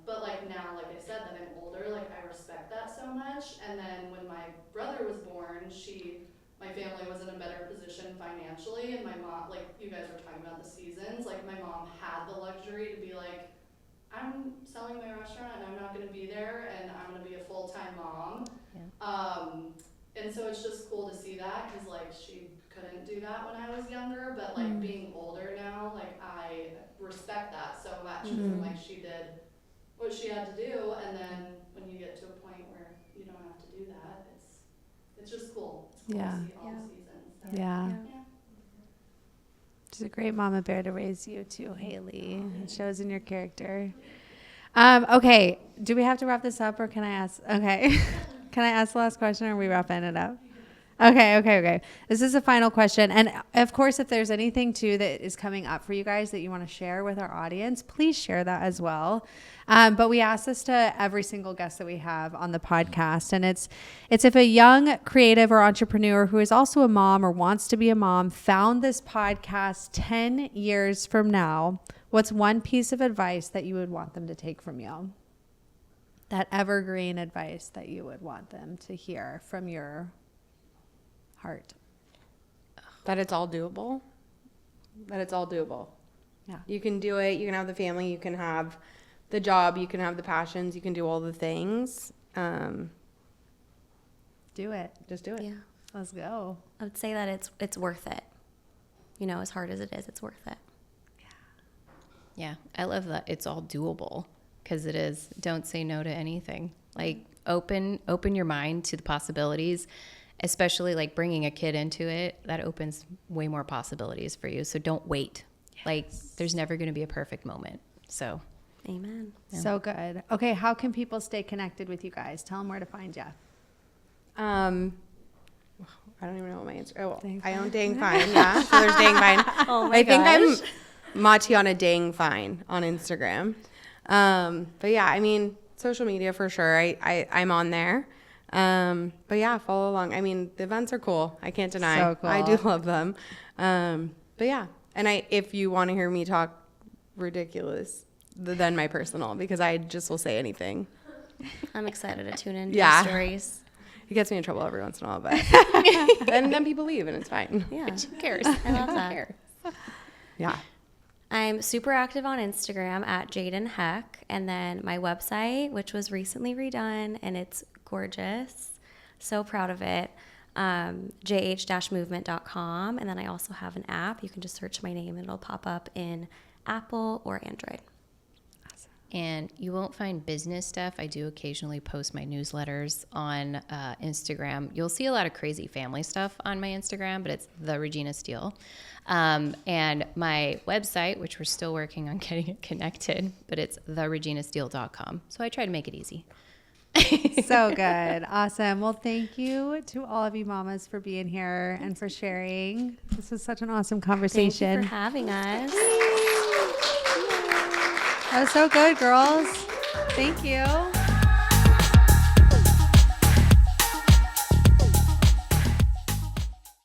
But like now, like I said, that I'm older, like I respect that so much. And then when my brother was born, my family was in a better position financially, and my mom, like you guys were talking about the seasons, like my mom had the luxury to be like, I'm selling my restaurant and I'm not going to be there, and I'm going to be a full-time mom. And so it's just cool to see that, because like she couldn't do that when I was younger, but like being older now, like I respect that so much. And like she did what she had to do, and then when you get to a point where you don't have to do that, it's just cool. It's cool to see all the seasons. So, Yeah. She's a great mama bear to raise you too, Haley. It shows in your character. Okay. Do we have to wrap this up, or can I ask? Okay. Can I ask the last question, or are we wrapping it up? Okay. This is a final question. And of course, if there's anything too that is coming up for you guys that you want to share with our audience, please share that as well. But we ask this to every single guest that we have on the podcast. And it's if a young creative or entrepreneur who is also a mom or wants to be a mom found this podcast 10 years from now, what's one piece of advice that you would want them to take from you? That evergreen advice that you would want them to hear from your heart. That it's all doable. Yeah. You can do it. You can have the family. You can have the job. You can have the passions. You can do all the things. Do it. Just do it. Yeah. Let's go. I would say that it's worth it. You know, as hard as it is, it's worth it. Yeah, I love that. It's all doable, because it is. Don't say no to anything. Like open your mind to the possibilities, especially like bringing a kid into it. That opens way more possibilities for you. So don't wait. Yes. Like there's never going to be a perfect moment. So Amen. Yeah. So good. Okay. How can people stay connected with you guys? Tell them where to find you. I don't even know what my answer. Oh, I own Dang Fine. Yeah. So there's Dang Fine. Oh my I think gosh. I'm Matiana Dang Fine on Instagram. But yeah, I mean, social media for sure. I'm on there. But yeah, follow along. I mean, the events are cool. I can't deny. So cool. I do love them. But yeah, and if you want to hear me talk ridiculous, then my personal, because I just will say anything. I'm excited to tune in to Yeah. your stories. It gets me in trouble every once in a while, but and then people leave and it's fine. Yeah. who cares? I love that. Yeah. I'm super active on Instagram at Jadyn Heck, and then my website, which was recently redone, and it's gorgeous. So proud of it. JH-movement.com, and then I also have an app. You can just search my name and it'll pop up in Apple or Android. And you won't find business stuff. I do occasionally post my newsletters on Instagram. You'll see a lot of crazy family stuff on my Instagram, but it's the Regina Steele. And my website, which we're still working on getting it connected, but it's thereginasteele.com. So I try to make it easy. So good. Awesome. Well, thank you to all of you mamas for being here and for sharing. This was such an awesome conversation. Thank you for having us. That was so good, girls. Thank you.